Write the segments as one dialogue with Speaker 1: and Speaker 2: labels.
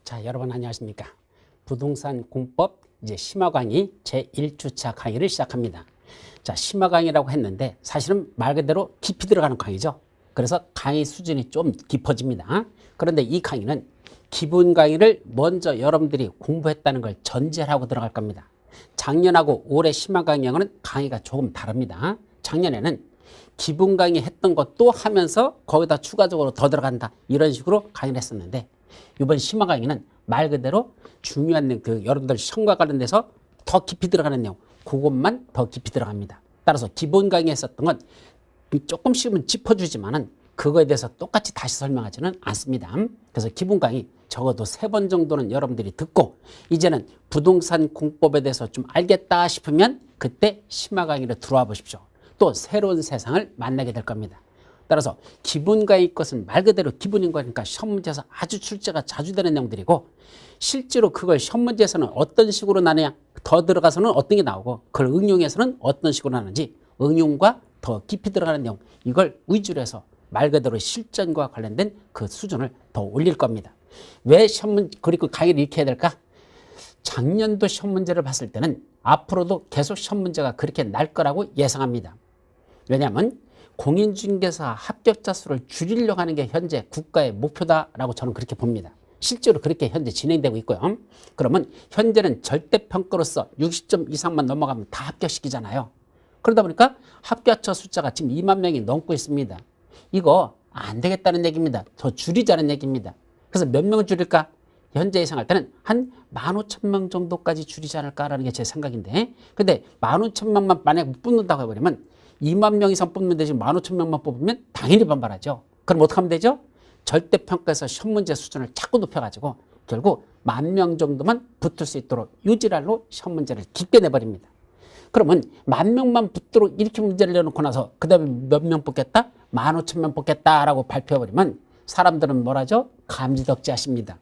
Speaker 1: 자, 여러분 안녕하십니까? 부동산 공법 이제 심화 강의 제1주차 강의를 시작합니다. 자, 심화 강의라고 했는데 사실은 말 그대로 깊이 들어가는 강의죠. 그래서 강의 수준이 좀 깊어집니다. 그런데 이 강의는 기본 강의를 먼저 여러분들이 공부했다는 걸 전제를 하고 들어갈 겁니다. 작년하고 올해 심화 강의는 강의가 조금 다릅니다. 작년에는 기본 강의 했던 것도 하면서 거기다 추가적으로 더 들어간다 이런 식으로 강의를 했었는데, 이번 심화 강의는 말 그대로 중요한 여러분들 시험과 관련돼서 더 깊이 들어가는 내용, 그것만 더 깊이 들어갑니다. 따라서 기본 강의 했었던 건 조금씩은 짚어주지만은 그거에 대해서 똑같이 다시 설명하지는 않습니다. 그래서 기본 강의 적어도 3번 정도는 여러분들이 듣고 이제는 부동산 공법에 대해서 좀 알겠다 싶으면 그때 심화 강의로 들어와 보십시오. 또 새로운 세상을 만나게 될 겁니다. 따라서 기본 강의 것은 말 그대로 기본인 거니까 시험 문제에서 아주 출제가 자주 되는 내용들이고, 실제로 그걸 시험 문제에서는 어떤 식으로 나느냐, 더 들어가서는 어떤 게 나오고 그걸 응용해서는 어떤 식으로 나는지 응용과 더 깊이 들어가는 내용, 이걸 위주로 해서 말 그대로 실전과 관련된 그 수준을 더 올릴 겁니다. 왜 시험 문제 그리고 강의를 이렇게 해야 될까? 작년도 시험 문제를 봤을 때는 앞으로도 계속 시험 문제가 그렇게 날 거라고 예상합니다. 왜냐하면 공인중개사 합격자 수를 줄이려고 하는 게 현재 국가의 목표다라고 저는 그렇게 봅니다. 실제로 그렇게 현재 진행되고 있고요. 그러면 현재는 절대평가로서 60점 이상만 넘어가면 다 합격시키잖아요. 그러다 보니까 합격자 숫자가 지금 2만 명이 넘고 있습니다. 이거 안 되겠다는 얘기입니다. 더 줄이자는 얘기입니다. 그래서 몇 명을 줄일까? 현재 예상할 때는 한 15,000명 정도까지 줄이지 않을까라는 게 제 생각인데, 근데 15,000명만 만약에 못 뽑는다고 해버리면 2만 명 이상 뽑는데 지금 15,000명만 뽑으면 당연히 반발하죠. 그럼 어떻게 하면 되죠? 절대평가에서 시험 문제 수준을 자꾸 높여가지고 결국 10,000명 정도만 붙을 수 있도록 유지랄로 시험 문제를 깊게 내버립니다. 그러면 10,000명만 붙도록 이렇게 문제를 내놓고 나서 그 다음에 몇 명 뽑겠다? 15,000명 뽑겠다라고 발표해버리면 사람들은 뭐라죠? 감지덕지 하십니다.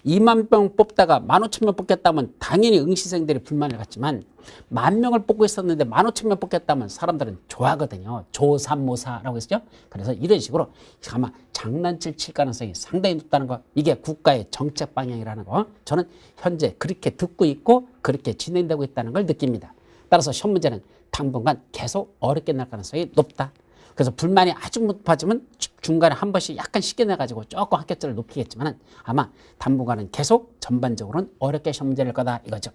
Speaker 1: 2만 명 뽑다가 15,000명 뽑겠다면 당연히 응시생들이 불만을 갖지만, 10,000명을 뽑고 있었는데 15,000명 뽑겠다면 사람들은 좋아하거든요. 조삼모사라고 했죠. 그래서 이런 식으로 아마 장난칠 칠 가능성이 상당히 높다는 거, 이게 국가의 정책 방향이라는 거, 저는 현재 그렇게 듣고 있고 그렇게 진행되고 있다는 걸 느낍니다. 따라서 시험 문제는 당분간 계속 어렵게 날 가능성이 높다. 그래서 불만이 아주 높아지면 중간에 한 번씩 약간 쉽게 내가지고 조금 합격자를 높이겠지만 아마 당분간은 계속 전반적으로는 어렵게 시험 문제를 거다 이거죠.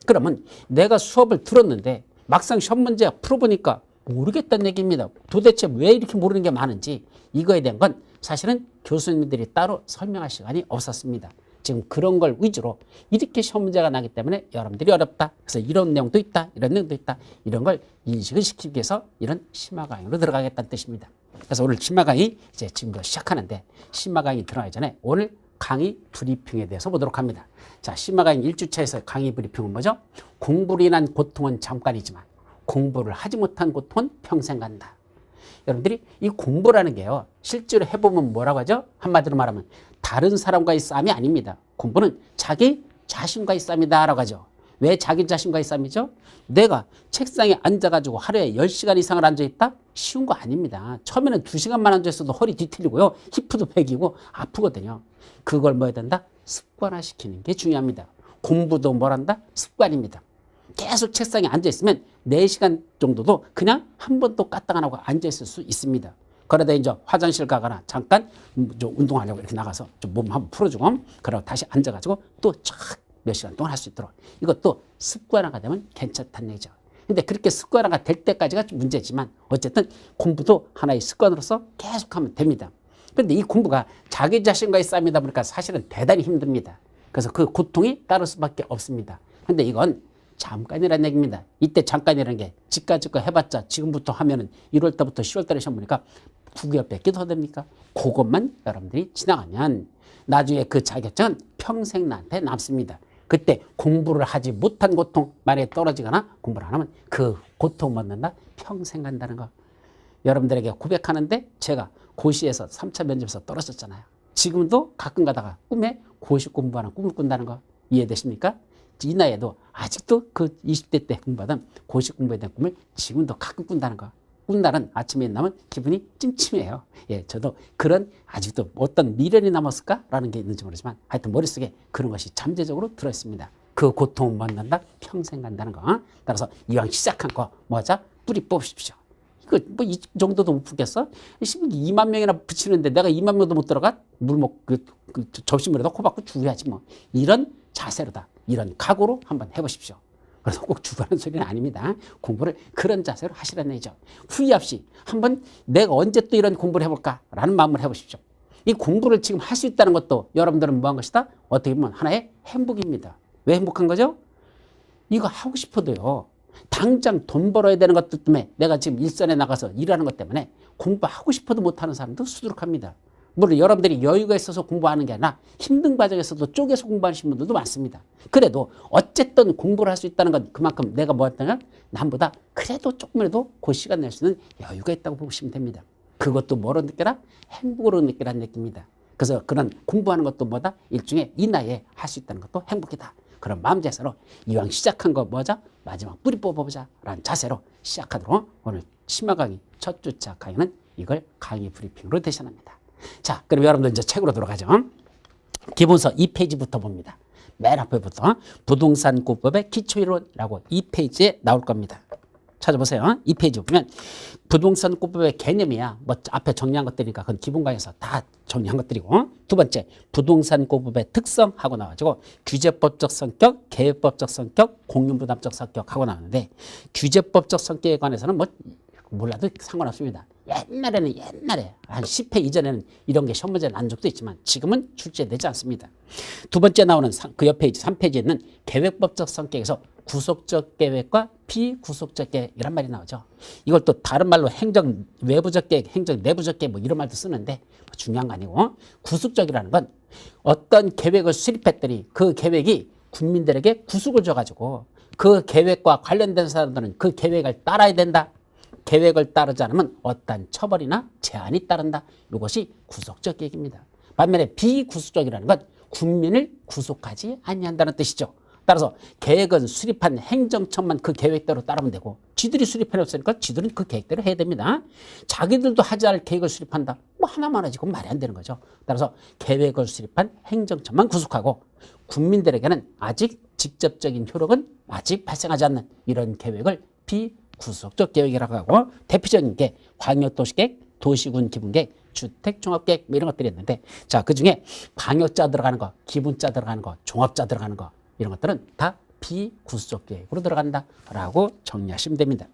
Speaker 1: 그러면 내가 수업을 들었는데 막상 시험 문제 풀어보니까 모르겠다는 얘기입니다. 도대체 왜 이렇게 모르는 게 많은지, 이거에 대한 건 사실은 교수님들이 따로 설명할 시간이 없었습니다. 지금 그런 걸 위주로 이렇게 시험 문제가 나기 때문에 여러분들이 어렵다. 그래서 이런 내용도 있다. 이런 내용도 있다. 이런 걸 인식을 시키기 위해서 이런 심화 강의로 들어가겠다는 뜻입니다. 그래서 오늘 심화 강의 이제 지금부터 시작하는데, 심화 강의 들어가기 전에 오늘 강의 브리핑에 대해서 보도록 합니다. 자, 심화 강의 1주차에서 강의 브리핑은 뭐죠? 공부로 인한 고통은 잠깐이지만 공부를 하지 못한 고통은 평생 간다. 여러분들이 이 공부라는 게요, 실제로 해보면 뭐라고 하죠? 한마디로 말하면 다른 사람과의 싸움이 아닙니다. 공부는 자기 자신과의 싸움이다 라고 하죠. 왜 자기 자신과의 싸움이죠? 내가 책상에 앉아가지고 하루에 10시간 이상을 앉아있다? 쉬운 거 아닙니다. 처음에는 2시간만 앉아있어도 허리 뒤틀리고요, 히프도 베기고 아프거든요. 그걸 뭐 해야 된다? 습관화시키는 게 중요합니다. 공부도 뭐란다? 습관입니다. 계속 책상에 앉아있으면 4시간 정도도 그냥 한 번도 까딱 안 하고 앉아있을 수 있습니다. 그러다 이제 화장실 가거나 잠깐 좀 운동하려고 이렇게 나가서 좀 몸 한번 풀어주고, 그러고 다시 앉아가지고 또 쫙 몇 시간 동안 할 수 있도록, 이것도 습관화가 되면 괜찮다는 얘기죠. 근데 그렇게 습관화가 될 때까지가 좀 문제지만 어쨌든 공부도 하나의 습관으로서 계속하면 됩니다. 그런데 이 공부가 자기 자신과의 싸움이다 보니까 사실은 대단히 힘듭니다. 그래서 그 고통이 따를 수밖에 없습니다. 근데 이건 잠깐이라는 얘기입니다. 이때 잠깐이라는 게 지금까지 거 해봤자 지금부터 하면은 1월 달부터 10월 달에 시험 보니까 9개월 뺏기 더 됩니까? 그것만 여러분들이 지나가면 나중에 그 자격증은 평생 나한테 남습니다. 그때 공부를 하지 못한 고통, 만약에 떨어지거나 공부를 안 하면 그 고통 못 난다? 평생 간다는 거. 여러분들에게 고백하는데 제가 고시에서 3차 면접에서 떨어졌잖아요. 지금도 가끔 가다가 꿈에 고시 공부하는 꿈을 꾼다는 거 이해되십니까? 이 나이에도 아직도 그 20대 때 공부하던 고시 공부에 대한 꿈을 지금도 가끔 꾼다는 거. 꾼 날은 아침에 일어나면 기분이 찜찜해요. 예, 저도 그런 아직도 어떤 미련이 남았을까라는 게 있는지 모르지만 하여튼 머릿속에 그런 것이 잠재적으로 들어있습니다. 그 고통을 만난다 평생 간다는 거. 따라서 이왕 시작한 거 뭐하자? 뿌리 뽑으십시오. 이거 뭐 이 정도도 못 풀겠어? 2만 명이나 붙이는데 내가 2만 명도 못 들어가? 물 먹고 그 접시물에다 코 박고 죽어야지 뭐. 이런 자세로다. 이런 각오로 한번 해보십시오. 그래서 꼭 죽어라는 소리는 아닙니다. 공부를 그런 자세로 하시라는 얘기죠. 후회 없이 한번 내가 언제 또 이런 공부를 해볼까라는 마음을 해보십시오. 이 공부를 지금 할 수 있다는 것도 여러분들은 뭐한 것이다? 어떻게 보면 하나의 행복입니다. 왜 행복한 거죠? 이거 하고 싶어도요. 당장 돈 벌어야 되는 것들 때문에 내가 지금 일선에 나가서 일하는 것 때문에 공부하고 싶어도 못하는 사람도 수두룩합니다. 물론 여러분들이 여유가 있어서 공부하는 게 아니라 힘든 과정에서도 쪼개서 공부하시는 분들도 많습니다. 그래도 어쨌든 공부를 할 수 있다는 건 그만큼 내가 뭐 했다면 남보다 그래도 조금이라도 그 시간 낼 수 있는 여유가 있다고 보시면 됩니다. 그것도 뭐로 느껴라? 행복으로 느끼라는 느낌입니다. 그래서 그런 공부하는 것도 뭐다? 일종의 이 나이에 할 수 있다는 것도 행복이다. 그런 마음 자세로 이왕 시작한 거 뭐자? 마지막 뿌리 뽑아보자 라는 자세로 시작하도록 오늘 심화 강의 첫 주차 강의는 이걸 강의 브리핑으로 대신합니다. 자, 그럼 여러분들 이제 책으로 들어가죠. 기본서 2페이지부터 봅니다. 맨 앞에부터 부동산권법의 기초이론이라고 2페이지에 나올 겁니다. 찾아보세요. 2페이지 보면 부동산권법의 개념이야. 뭐 앞에 정리한 것들이니까 그건 기본 강의에서 다 정리한 것들이고, 두 번째 부동산권법의 특성하고 나와가지고 규제법적 성격, 계획법적 성격, 공유부담적 성격하고 나오는데 규제법적 성격에 관해서는 뭐 몰라도 상관없습니다. 옛날에 한 10회 이전에는 이런 게 시험 문제를 난 적도 있지만 지금은 출제되지 않습니다. 두 번째 나오는 그 옆에 3페이지에 있는 계획법적 성격에서 구속적 계획과 비구속적 계획이란 말이 나오죠. 이걸 또 다른 말로 행정 외부적 계획, 행정 내부적 계획 뭐 이런 말도 쓰는데 중요한 거 아니고, 구속적이라는 건 어떤 계획을 수립했더니 그 계획이 국민들에게 구속을 줘가지고 그 계획과 관련된 사람들은 그 계획을 따라야 된다. 계획을 따르지 않으면 어떠한 처벌이나 제한이 따른다. 이것이 구속적 계획입니다. 반면에 비구속적이라는 건 국민을 구속하지 아니한다는 뜻이죠. 따라서 계획은 수립한 행정처만 그 계획대로 따르면 되고, 지들이 수립해놨으니까 지들은 그 계획대로 해야 됩니다. 자기들도 하지 않을 계획을 수립한다. 뭐 하나만 하지 그건 말이 안 되는 거죠. 따라서 계획을 수립한 행정처만 구속하고 국민들에게는 아직 직접적인 효력은 아직 발생하지 않는 이런 계획을 비구속적 계획이라고 하고, 대표적인 게 광역도시계획, 도시군 기본계획, 주택종합계획 뭐 이런 것들이 있는데, 자, 그중에 광역자 들어가는 거, 기본자 들어가는 거, 종합자 들어가는 거 이런 것들은 다 비구속적 계획으로 들어간다라고 정리하시면 됩니다.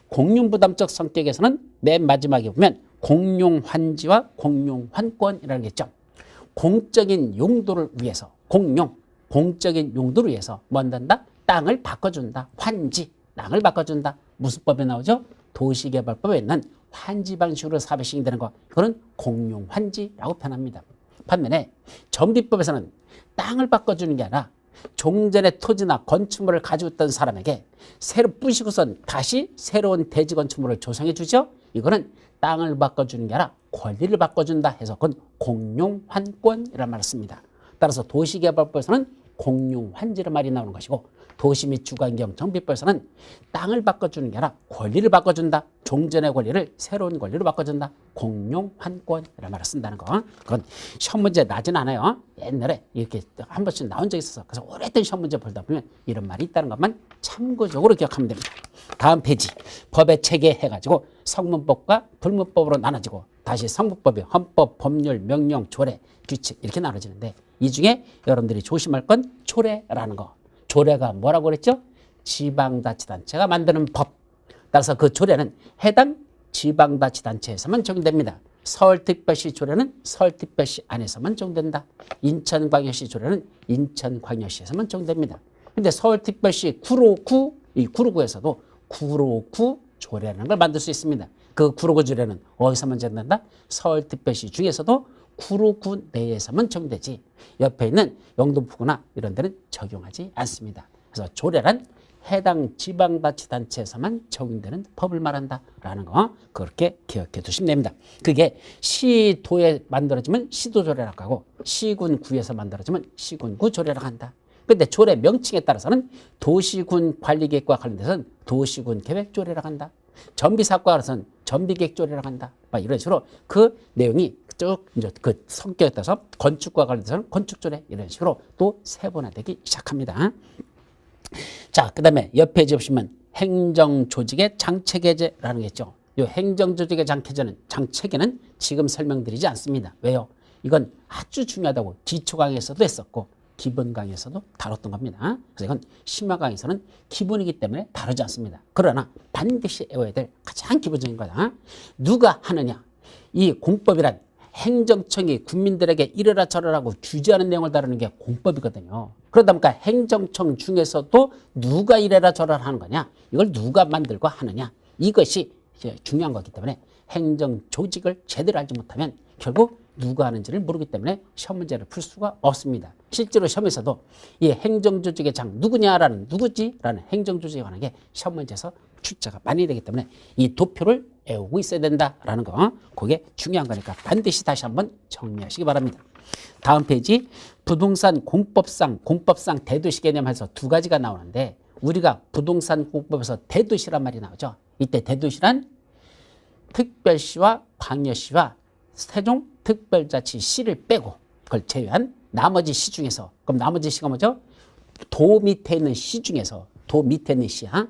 Speaker 1: 공용부담적 성격에서는 맨 마지막에 보면 공용환지와 공용환권이라는 게 있죠. 공적인 용도를 위해서 공적인 용도를 위해서 뭐 한다? 땅을 바꿔준다. 환지, 땅을 바꿔준다. 무슨 법에 나오죠? 도시개발법에 있는 환지 방식으로 사업이 시행되는 거, 이거는 공용환지라고 표현합니다. 반면에 정비법에서는 땅을 바꿔주는 게 아니라 종전의 토지나 건축물을 가지고 있던 사람에게 새로 부시고선 다시 새로운 대지 건축물을 조성해 주죠. 이거는 땅을 바꿔주는 게 아니라 권리를 바꿔준다 해서 그건 공용환권이라는 말을 씁니다. 따라서 도시개발법에서는 공용환지란 말이 나오는 것이고, 도시 및 주거환경 정비법에서는 땅을 바꿔주는 게 아니라 권리를 바꿔준다. 종전의 권리를 새로운 권리로 바꿔준다. 공용환권이라는 말을 쓴다는 거. 그건 시험 문제 나진 않아요. 옛날에 이렇게 한 번씩 나온 적이 있어서, 그래서 오래된 시험 문제 보다 보면 이런 말이 있다는 것만 참고적으로 기억하면 됩니다. 다음 페이지, 법의 체계 해가지고 성문법과 불문법으로 나눠지고, 다시 성문법이 헌법, 법률, 명령, 조례, 규칙 이렇게 나눠지는데, 이 중에 여러분들이 조심할 건 조례라는 거. 조례가 뭐라고 그랬죠? 지방자치단체가 만드는 법. 따라서 그 조례는 해당 지방자치단체에서만 적용됩니다. 서울특별시 조례는 서울특별시 안에서만 적용된다. 인천광역시 조례는 인천광역시에서만 적용됩니다. 근데 서울특별시 구로구, 이 구로구에서도 구로구 조례라는 걸 만들 수 있습니다. 그 구로구 조례는 어디서만 적용된다? 서울특별시 중에서도 구로구 내에서만 적용되지 옆에 있는 영등포구나 이런 데는 적용하지 않습니다. 그래서 조례란 해당 지방자치단체에서만 적용되는 법을 말한다라는 거, 그렇게 기억해 두시면 됩니다. 그게 시도에 만들어지면 시도조례라고 하고, 시군 구에서 만들어지면 시군구 조례라고 한다. 근데 조례 명칭에 따라서는 도시군 관리계획과 관련돼서는 도시군 계획조례라고 한다. 전비사과로서는 전비객조리라고 한다. 막 이런 식으로 그 내용이 쭉 이제 그 성격에 따라서 건축과 관련해서는 건축조례 이런 식으로 또 세분화되기 시작합니다. 자, 그 다음에 옆 페이지 보시면 행정조직의 장체계제라는 게 있죠. 이 행정조직의 장체계는 지금 설명드리지 않습니다. 왜요? 이건 아주 중요하다고 기초 강의에서도 했었고 기본 강의에서도 다뤘던 겁니다. 그래서 이건 심화 강의에서는 기본이기 때문에 다루지 않습니다. 그러나 반드시 외워야 될 가장 기본적인 거다. 누가 하느냐? 이 공법이란 행정청이 국민들에게 이래라 저래라고 규제하는 내용을 다루는 게 공법이거든요. 그러다 보니까 행정청 중에서도 누가 이래라 저래라 하는 거냐? 이걸 누가 만들고 하느냐? 이것이 중요한 거기 때문에 행정조직을 제대로 알지 못하면 결국 누가 하는지를 모르기 때문에 시험 문제를 풀 수가 없습니다. 실제로 시험에서도 이 행정조직의 장 누구냐라는 누구지라는 행정조직에 관한 게 시험 문제에서 출제가 많이 되기 때문에 이 도표를 외우고 있어야 된다라는 거 그게 중요한 거니까 반드시 다시 한번 정리하시기 바랍니다. 다음 페이지 부동산 공법상 대도시 개념에서 두 가지가 나오는데 우리가 부동산 공법에서 대도시란 말이 나오죠. 이때 대도시란 특별시와 광역시와 세종 특별자치시를 빼고 그걸 제외한 나머지 시 중에서 그럼 나머지 시가 뭐죠? 도 밑에 있는 시 중에서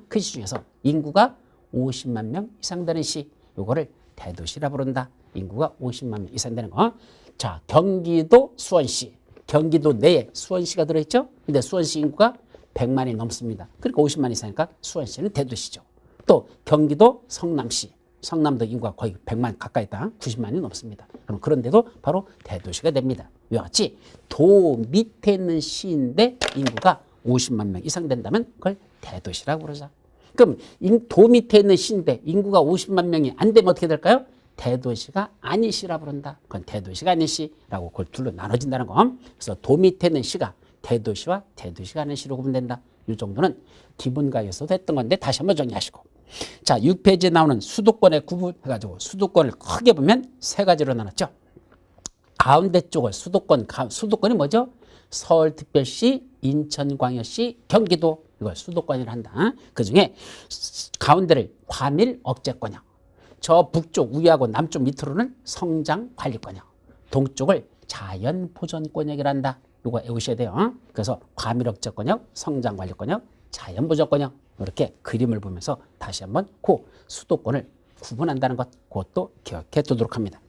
Speaker 1: 그 시 중에서 인구가 50만 명 이상 되는 시 요거를 대도시라 부른다. 인구가 50만 명 이상 되는 거. 자, 경기도 수원시. 경기도 내에 수원시가 들어있죠? 근데 수원시 인구가 100만이 넘습니다. 그러니까 50만 이상이니까 수원시는 대도시죠. 또 경기도 성남시. 성남도 인구가 거의 100만 가까이 있다. 90만이 넘습니다. 그럼 그런데도 바로 대도시가 됩니다. 이와 같이 도 밑에 있는 시인데 인구가 50만 명 이상 된다면 그걸 대도시라고 그러자. 그럼 도 밑에 있는 시인데 인구가 50만 명이 안 되면 어떻게 될까요? 대도시가 아닌 시라 부른다. 그건 대도시가 아닌 시라고 그걸 둘로 나눠진다는 거. 그래서 도 밑에 있는 시가 대도시와 대도시가 아닌 시로 구분된다. 이 정도는 기본과에서도 했던 건데 다시 한번 정리하시고. 자, 6페이지에 나오는 수도권에 구분해가지고 수도권을 크게 보면 세 가지로 나눴죠. 가운데 쪽을 수도권이 뭐죠? 서울특별시, 인천광역시, 경기도 이걸 수도권이라 한다. 그중에 가운데를 과밀 억제권역, 저 북쪽 위하고 남쪽 밑으로는 성장관리권역, 동쪽을 자연보존권역이라 한다. 이거 외우셔야 돼요. 그래서 과밀 억제권역, 성장관리권역, 자연보존권역 이렇게 그림을 보면서 다시 한번 그 수도권을 구분한다는 것 그것도 기억해 두도록 합니다.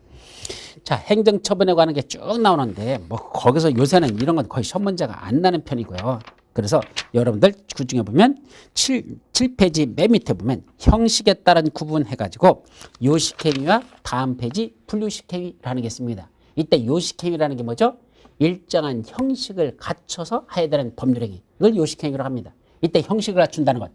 Speaker 1: 자, 행정처분에 관한 게 쭉 나오는데 뭐 거기서 요새는 이런 건 거의 시험 문제가 안 나는 편이고요. 그래서 여러분들 그중에 보면 7페이지 맨 밑에 보면 형식에 따른 구분해가지고 요식행위와 다음 페이지 불요식행위라는 게 있습니다. 이때 요식행위라는 게 뭐죠? 일정한 형식을 갖춰서 해야 되는 법률행위. 이걸 요식행위라고 합니다. 이때 형식을 갖춘다는 것.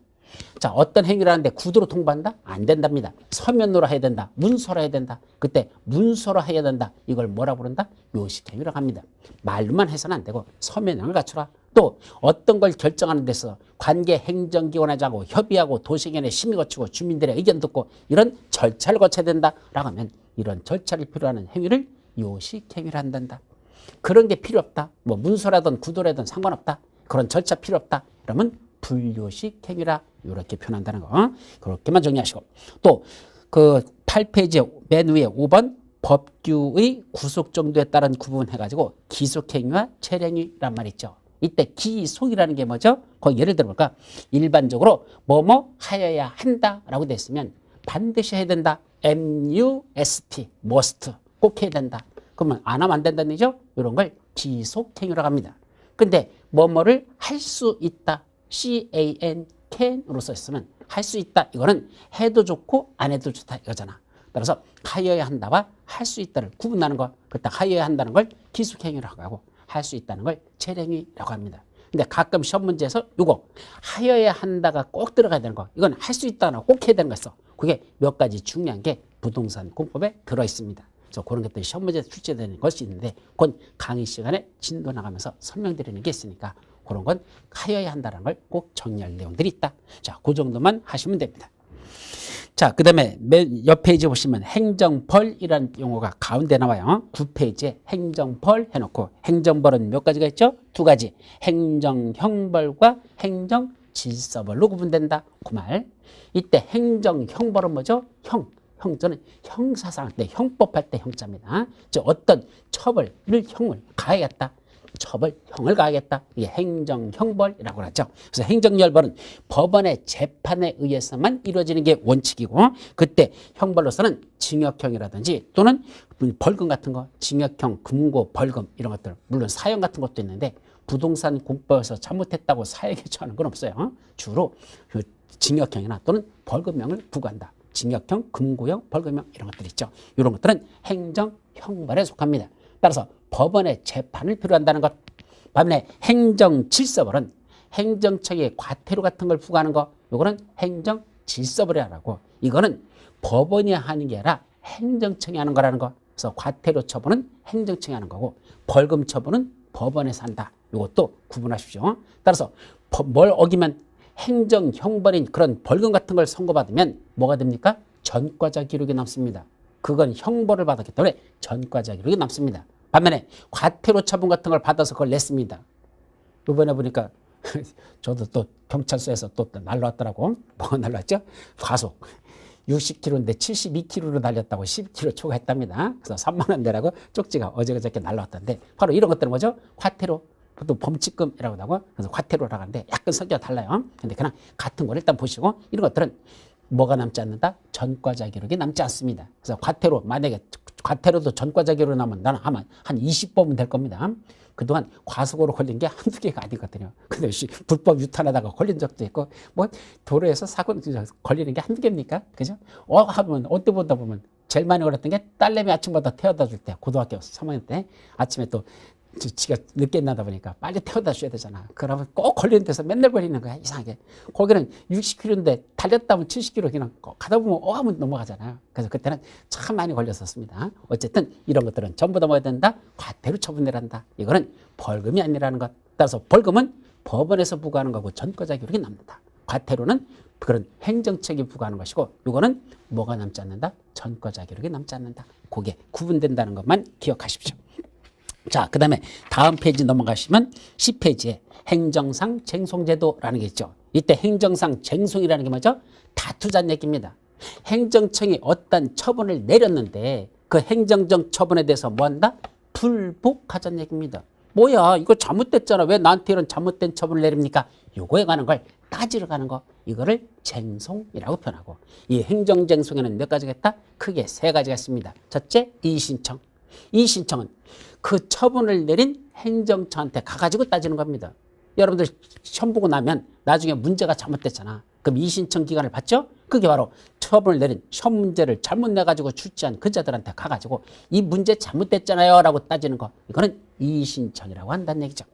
Speaker 1: 자, 어떤 행위를 하는데 구두로 통보한다? 안 된답니다. 서면으로 해야 된다. 문서로 해야 된다. 그때 문서로 해야 된다. 이걸 뭐라 부른다? 요식행위라고 합니다. 말로만 해서는 안 되고 서면을 갖추라. 또 어떤 걸 결정하는 데서 관계 행정기관하고 협의하고 도시의견에 심의 거치고 주민들의 의견 듣고 이런 절차를 거쳐야 된다라고 하면 이런 절차를 필요하는 행위를 요식행위를 한단다. 그런 게 필요 없다. 뭐 문서라든 구도라든 상관없다. 그런 절차 필요 없다. 그러면 불요식 행위라 이렇게 표현한다는 거. 그렇게만 정리하시고 또 그 8페이지 맨 위에 5번 법규의 구속 정도에 따른 구분해가지고 기속행위와 체행위란 말이 있죠. 이때 기속이라는 게 뭐죠? 거기 예를 들어볼까? 일반적으로 뭐뭐 하여야 한다라고 돼 있으면 반드시 해야 된다. MUST, must 꼭 해야 된다. 그러면 안 하면 안 된다는 얘기죠? 이런 걸 기속행위라고 합니다. 근데 뭐뭐를 할 수 있다. can으로 써있으면 할 수 있다. 이거는 해도 좋고 안 해도 좋다 이거잖아. 따라서 하여야 한다와 할 수 있다를 구분하는 거. 그때 하여야 한다는 걸 기속행위라고 하고 할 수 있다는 걸 체행위라고 합니다. 근데 가끔 시험 문제에서 이거 하여야 한다가 꼭 들어가야 되는 거. 이건 할 수 있다나 꼭 해야 되는 거 있어. 그게 몇 가지 중요한 게 부동산 공법에 들어있습니다. 그래서 그런 것들이 시험 문제에 출제되는 것이 있는데 그건 강의 시간에 진도 나가면서 설명드리는 게 있으니까 그런 건 하여야 한다는 걸 꼭 정리할 내용들이 있다. 자, 그 정도만 하시면 됩니다. 자, 그 다음에 옆 페이지 보시면 행정벌이라는 용어가 가운데 나와요. 9페이지에 행정벌 해놓고 행정벌은 몇 가지가 있죠? 두 가지. 행정형벌과 질서벌로 구분된다. 그 말. 이때 행정 형벌은 뭐죠? 형조는 형사상 때 형법할 때 형자입니다. 즉 어떤 처벌을 형을 가하겠다. 처벌형을 가하겠다. 이게 행정형벌이라고 하죠. 그래서 행정열벌은 법원의 재판에 의해서만 이루어지는 게 원칙이고 그때 형벌로서는 징역형이라든지 또는 벌금 같은 거 징역형, 금고, 벌금 이런 것들 물론 사형 같은 것도 있는데 부동산 공법에서 잘못했다고 사형에 처하는 건 없어요. 주로 그 징역형이나 또는 벌금형을 부과한다. 징역형, 금고형, 벌금형 이런 것들 있죠. 이런 것들은 행정형벌에 속합니다. 따라서 법원의 재판을 필요한다는 것. 반면에 행정질서벌은 행정청의 과태료 같은 걸 부과하는 거. 이거는 행정질서벌이라고. 이거는 법원이 하는 게 아니라 행정청이 하는 거라는 거. 그래서 과태료 처분은 행정청이 하는 거고 벌금 처분은 법원에서 한다. 이것도 구분하십시오. 따라서 뭘 어기면 행정형벌인 그런 벌금 같은 걸 선고받으면 뭐가 됩니까? 전과자 기록이 남습니다. 그건 형벌을 받았기 때문에 전과자 기록이 남습니다. 반면에 과태료 처분 같은 걸 받아서 그걸 냈습니다. 이번에 보니까 저도 또 경찰서에서 또 날라왔더라고. 뭐가 날라왔죠? 과속. 60km인데 72km로 날렸다고 10km 초과했답니다. 그래서 3만 원 내라고 쪽지가 어저께 날라왔던데 바로 이런 것들은 뭐죠? 과태료. 또 범칙금이라고 하고 그래서 과태료라고 하는데 약간 성격이 달라요. 근데 그냥 같은 걸 일단 보시고 이런 것들은 뭐가 남지 않는다? 전과자 기록이 남지 않습니다. 그래서 과태료 만약에 과태료도 전과자 기록이 나면 나는 아마 한 20범은 될 겁니다. 그동안 과속으로 걸린 게 한두 개가 아니거든요. 근데 불법 유탄하다가 걸린 적도 있고 뭐 도로에서 사고 걸리는 게 한두 개입니까? 그죠? 하면 어때 보다 보면 제일 많이 걸렸던 게 딸내미 아침마다 태워다 줄 때 고등학교 3학년 때 아침에 또 지가 늦게 나다 보니까 빨리 태워다 줘야 되잖아. 그러면 꼭 걸리는 데서 맨날 걸리는 거야. 이상하게. 거기는 60km인데 달렸다 하면 70km 그냥 가다 보면 하면 넘어가잖아요. 그래서 그때는 참 많이 걸렸었습니다. 어쨌든 이런 것들은 전부 다 뭐야 된다? 과태료 처분이란다. 이거는 벌금이 아니라는 것. 따라서 벌금은 법원에서 부과하는 거고 전과자 기록이 남는다. 과태료는 그런 행정책이 부과하는 것이고 이거는 뭐가 남지 않는다? 전과자 기록이 남지 않는다. 그게 구분된다는 것만 기억하십시오. 자, 그 다음에 다음 페이지 넘어가시면 10페이지에 행정상 쟁송제도라는 게 있죠. 이때 행정상 쟁송이라는 게 뭐죠? 다투자는 얘기입니다. 행정청이 어떤 처분을 내렸는데 그 행정적 처분에 대해서 뭐 한다? 불복하자는 얘기입니다. 뭐야 이거 잘못됐잖아. 왜 나한테 이런 잘못된 처분을 내립니까? 요거에 관한 걸 따지러 가는 거. 이거를 쟁송이라고 표현하고 이 행정쟁송에는 몇 가지가 있다? 크게 세 가지가 있습니다. 첫째, 이의신청. 이의신청은 그 처분을 내린 행정처한테 가가지고 따지는 겁니다. 여러분들 시험 보고 나면 나중에 문제가 잘못됐잖아. 그럼 이의신청 기간을 받죠? 그게 바로 처분을 내린 시험 문제를 잘못 내가지고 출제한 그자들한테 가가지고 이 문제 잘못됐잖아요 라고 따지는 거. 이거는 이의신청이라고 한다는 얘기죠.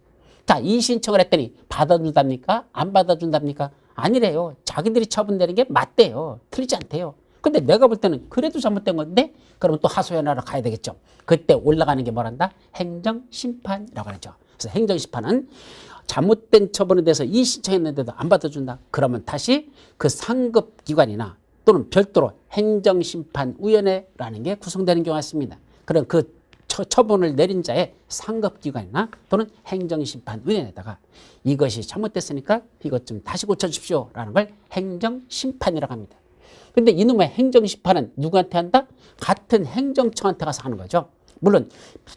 Speaker 1: 자, 이의신청을 했더니 받아준답니까? 안 받아준답니까? 아니래요. 자기들이 처분 내린 게 맞대요. 틀리지 않대요. 근데 내가 볼 때는 그래도 잘못된 건데 그러면 또 하소연하러 가야 되겠죠. 그때 올라가는 게 뭐란다? 행정심판이라고 하죠. 그래서 행정심판은 잘못된 처분에 대해서 이의 신청했는데도 안 받아준다. 그러면 다시 그 상급기관이나 또는 별도로 행정심판위원회라는 게 구성되는 경우가 있습니다. 그럼 그 처분을 내린 자의 상급기관이나 또는 행정심판위원회에다가 이것이 잘못됐으니까 이것 좀 다시 고쳐주십시오 라는 걸 행정심판이라고 합니다. 근데 이놈의 행정심판은 누구한테 한다? 같은 행정청한테 가서 하는 거죠. 물론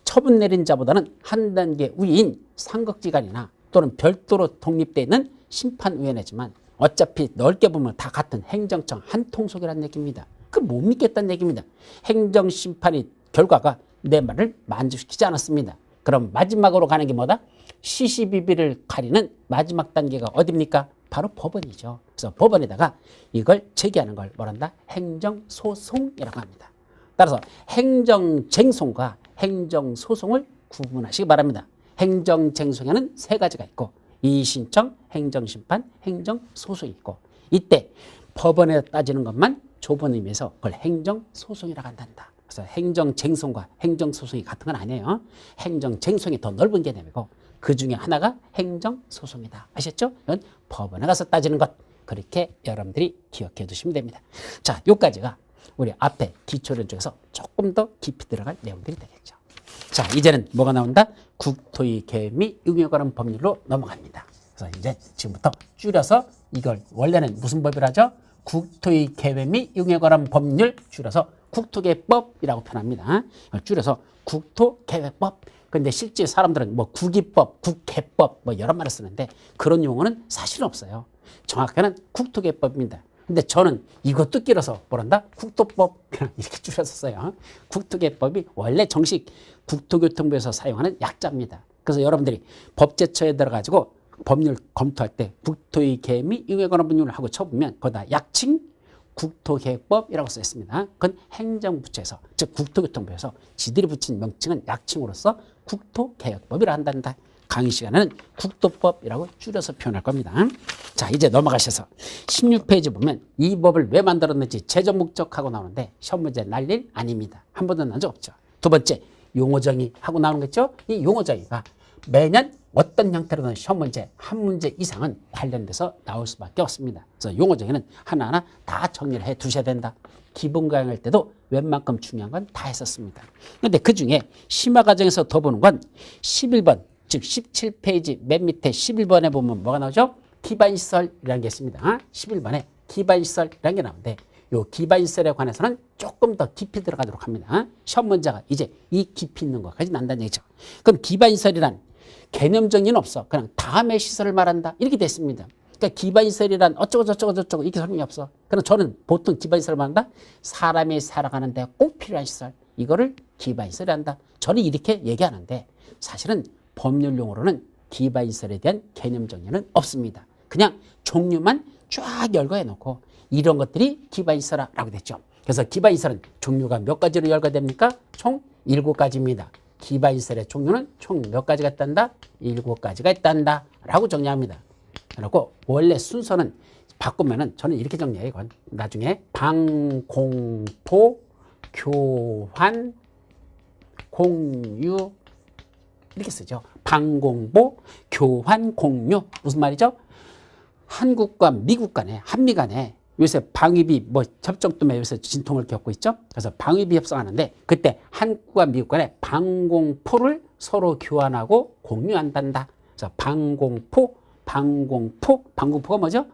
Speaker 1: 처분 내린 자보다는 한 단계 위인 상급기관이나 또는 별도로 독립되어 있는 심판위원회지만 어차피 넓게 보면 다 같은 행정청 한 통속이라는 얘기입니다. 그 못 믿겠다는 얘기입니다. 행정심판의 결과가 내 말을 만족시키지 않았습니다. 그럼 마지막으로 가는 게 뭐다? 시시비비를 가리는 마지막 단계가 어디입니까? 바로 법원이죠. 그래서 법원에다가 이걸 제기하는 걸 뭐란다? 행정소송이라고 합니다. 따라서 행정쟁송과 행정소송을 구분하시기 바랍니다. 행정쟁송에는 세 가지가 있고 이의신청, 행정심판, 행정소송이 있고 이때 법원에 따지는 것만 좁은 의미에서 그걸 행정소송이라고 한단다. 그래서 행정쟁송과 행정소송이 같은 건 아니에요. 행정쟁송이 더 넓은 개념이고 그 중에 하나가 행정소송이다. 아셨죠? 이건 법원에 가서 따지는 것. 그렇게 여러분들이 기억해 두시면 됩니다. 자, 요까지가 우리 앞에 기초련 쪽에서 조금 더 깊이 들어갈 내용들이 되겠죠. 자, 이제는 뭐가 나온다? 국토의 계획 및 응용에 관한 법률로 넘어갑니다. 그래서 이제 지금부터 줄여서 이걸 원래는 무슨 법이라 하죠? 국토의 계획 및 이용에 관한 법률 줄여서 국토계획법이라고 표현합니다. 이걸 줄여서 국토계획법. 근데 실제 사람들은 뭐 국위법, 국계법 뭐 여러 말을 쓰는데 그런 용어는 사실은 없어요. 정확하게는 국토계획법입니다. 근데 저는 이것도 길어서 뭐란다? 국토법 이렇게 줄여서 써요. 국토계획법이 원래 정식 국토교통부에서 사용하는 약자입니다. 그래서 여러분들이 법제처에 들어가지고 법률 검토할 때 국토의 계획 및 이용에 관한 법률을 하고 쳐보면 거기다 약칭 국토계획법이라고 써 있습니다. 그건 행정부처에서 즉 국토교통부에서 지들이 붙인 명칭은 약칭으로서 국토계획법이라 한단다. 강의 시간에는 국토법이라고 줄여서 표현할 겁니다. 자, 이제 넘어가셔서 16페이지 보면 이 법을 왜 만들었는지 제정 목적하고 나오는데 시험 문제 날 일 아닙니다. 한 번도 난 적 없죠. 두 번째 용어정의 하고 나오는 거죠. 이 용어정의가 매년 어떤 형태로든 시험 문제 한 문제 이상은 관련돼서 나올 수밖에 없습니다. 그래서 용어정의는 하나하나 다 정리를 해 두셔야 된다. 기본 강의할 때도 웬만큼 중요한 건 다 했었습니다. 그런데 그중에 심화 과정에서 더 보는 건 11번 즉 17페이지 맨 밑에 11번에 보면 뭐가 나오죠? 기반시설이라는 게 있습니다. 11번에 기반시설이라는 게 나오는데 이 기반시설에 관해서는 조금 더 깊이 들어가도록 합니다. 시험 문제가 이제 이 깊이 있는 것까지 난다는 얘기죠. 그럼 기반시설이란 개념 정의는 없어. 그냥 다음의 시설을 말한다. 이렇게 됐습니다. 그러니까 기반시설이란 어쩌고 저쩌고 저쩌고 이렇게 설명이 없어. 그럼 저는 보통 기반시설을 말한다. 사람이 살아가는데 꼭 필요한 시설. 이거를 기반시설이 한다. 저는 이렇게 얘기하는데 사실은 법률 용어로는 기반시설에 대한 개념 정의는 없습니다. 그냥 종류만 쫙 열거해 놓고 이런 것들이 기반시설이라고 됐죠. 그래서 기반시설은 종류가 몇 가지로 열거됩니까? 총 7가지입니다. 기반시설의 종류는 총 몇 가지가 있단다? 7가지가 있단다 라고 정리합니다. 그리고 원래 순서는 바꾸면은 저는 이렇게 정리해요. 이건 나중에 방공포 교환 공유 이렇게 쓰죠. 방공보 교환 공유 무슨 말이죠? 한국과 미국 간에 한미 간에 요새 방위비 뭐 협정 때문에 요새 진통을 겪고 있죠. 그래서 방위비 협상하는데 그때 한국과 미국 간에 방공포를 서로 교환하고 공유한단다. 그래서 방공포가 뭐죠?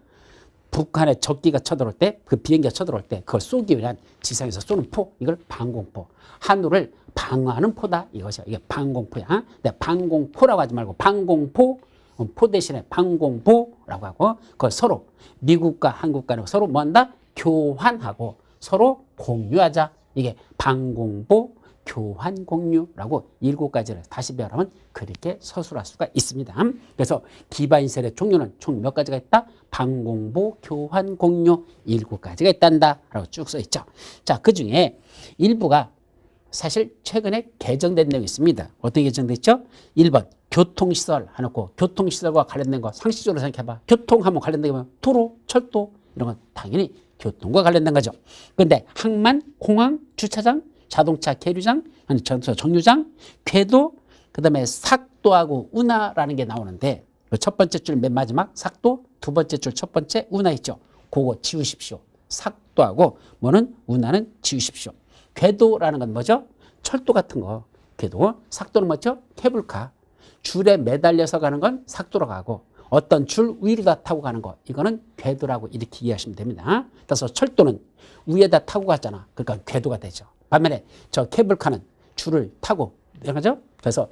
Speaker 1: 북한에 적기가 쳐들어올 때 그 비행기가 쳐들어올 때 그걸 쏘기 위한 지상에서 쏘는 포 이걸 방공포. 하늘을 방어하는 포다 이것이야. 이게 방공포야. 근데 방공포라고 하지 말고 방공포 포 대신에 방공보라고 하고 그걸 서로 미국과 한국 간에 서로 뭐 한다? 교환하고 서로 공유하자. 이게 방공보 교환 공유라고 7가지를 다시 배우면 그렇게 서술할 수가 있습니다. 그래서 기반시설의 종류는 총 몇 가지가 있다? 방공보 교환 공유 7가지가 있단다 라고 쭉 써 있죠. 자, 그중에 일부가 사실 최근에 개정된 내용이 있습니다. 어떻게 개정됐죠? 1번 교통시설 해놓고 교통시설과 관련된 거 상식적으로 생각해봐. 교통하면 관련된 거 도로, 철도 이런 건 당연히 교통과 관련된 거죠. 그런데 항만, 공항, 주차장, 자동차 계류장, 정류장, 궤도, 그 다음에 삭도하고 운하라는 게 나오는데 첫 번째 줄 맨 마지막 삭도, 두 번째 줄 첫 번째 운하 있죠. 그거 지우십시오. 삭도하고 뭐는 운하는 지우십시오. 궤도라는 건 뭐죠? 철도 같은 거. 궤도. 삭도는 뭐죠? 케이블카. 줄에 매달려서 가는 건 삭도로 가고 어떤 줄 위로다 타고 가는 거 이거는 궤도라고 이렇게 이해하시면 됩니다. 그래서 철도는 위에다 타고 가잖아. 그러니까 궤도가 되죠. 반면에 저 케이블카는 줄을 타고 그죠? 그래서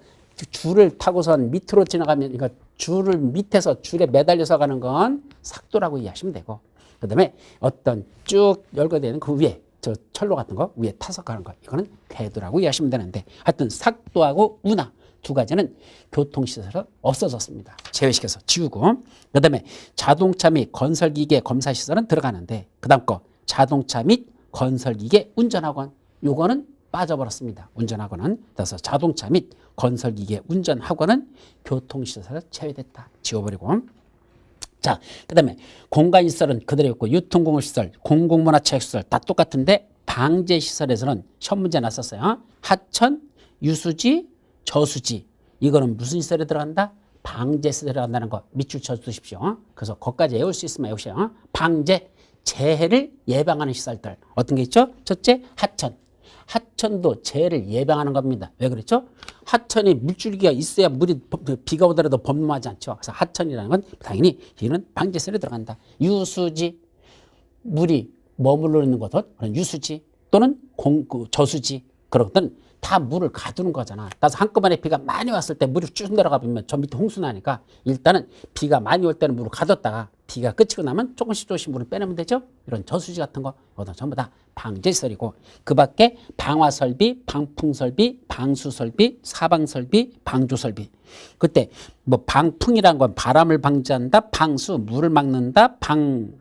Speaker 1: 줄을 타고선 밑으로 지나가면 이거 줄을 밑에서 줄에 매달려서 가는 건 삭도라고 이해하시면 되고 그다음에 어떤 쭉 열거되는 그 위에 저 철로 같은 거 위에 타서 가는 거 이거는 궤도라고 이해하시면 되는데 하여튼 삭도하고 운하 두 가지는 교통시설은 없어졌습니다. 제외시켜서 지우고 그 다음에 자동차 및 건설기계 검사시설은 들어가는데 그 다음 거 자동차 및 건설기계 운전학원 요거는 빠져버렸습니다. 운전학원은 그래서 자동차 및 건설기계 운전학원은 교통시설을 제외됐다. 지워버리고 자, 그 다음에 공간시설은 그대로 있고 유통공업시설, 공공문화체육시설 다 똑같은데 방제시설에서는 시험 문제 났었어요. 하천, 유수지, 저수지 이거는 무슨 시설에 들어간다? 방제시설에 들어간다는 거 밑줄 쳐두십시오. 그래서 거기까지 외울 수 있으면 외우세요. 방제, 재해를 예방하는 시설들 어떤 게 있죠? 첫째, 하천. 하천도 재해를 예방하는 겁니다. 왜 그랬죠? 하천에 물줄기가 있어야 물이 비가 오더라도 범람하지 않죠. 그래서 하천이라는 건 당연히 이는 방지시설에 들어간다. 유수지, 물이 머물러 있는 곳은 그런 유수지 또는 저수지 그런 것들은 다 물을 가두는 거잖아. 따라서 한꺼번에 비가 많이 왔을 때 물이 쭉 내려가 보면 저 밑에 홍수 나니까 일단은 비가 많이 올 때는 물을 가뒀다가 비가 그치고 나면 조금씩 물을 빼내면 되죠. 이런 저수지 같은 거 이것도 전부 다 방제시설이고 그 밖에 방화설비, 방풍설비, 방수설비, 사방설비, 방조설비. 그때 뭐 방풍이란 건 바람을 방지한다, 방수 물을 막는다,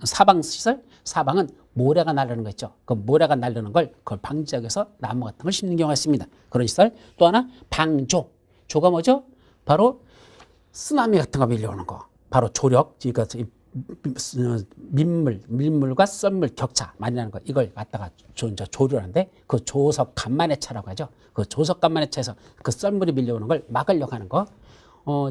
Speaker 1: 사방시설, 사방은 모래가 날르는 거 있죠. 그 모래가 날르는 걸 그걸 방지하기 위해서 나무 같은 걸 심는 경우가 있습니다. 그런 시설. 또 하나 방조. 조가 뭐죠? 바로 쓰나미 같은 거 밀려오는 거. 바로 조력. 그러니까 밀물과 썰물 격차 많이 나는 거. 이걸 갖다가 조류하는데 그 조석 간만의 차라고 하죠. 그 조석 간만의 차에서 그 썰물이 밀려오는 걸 막으려고 하는 거.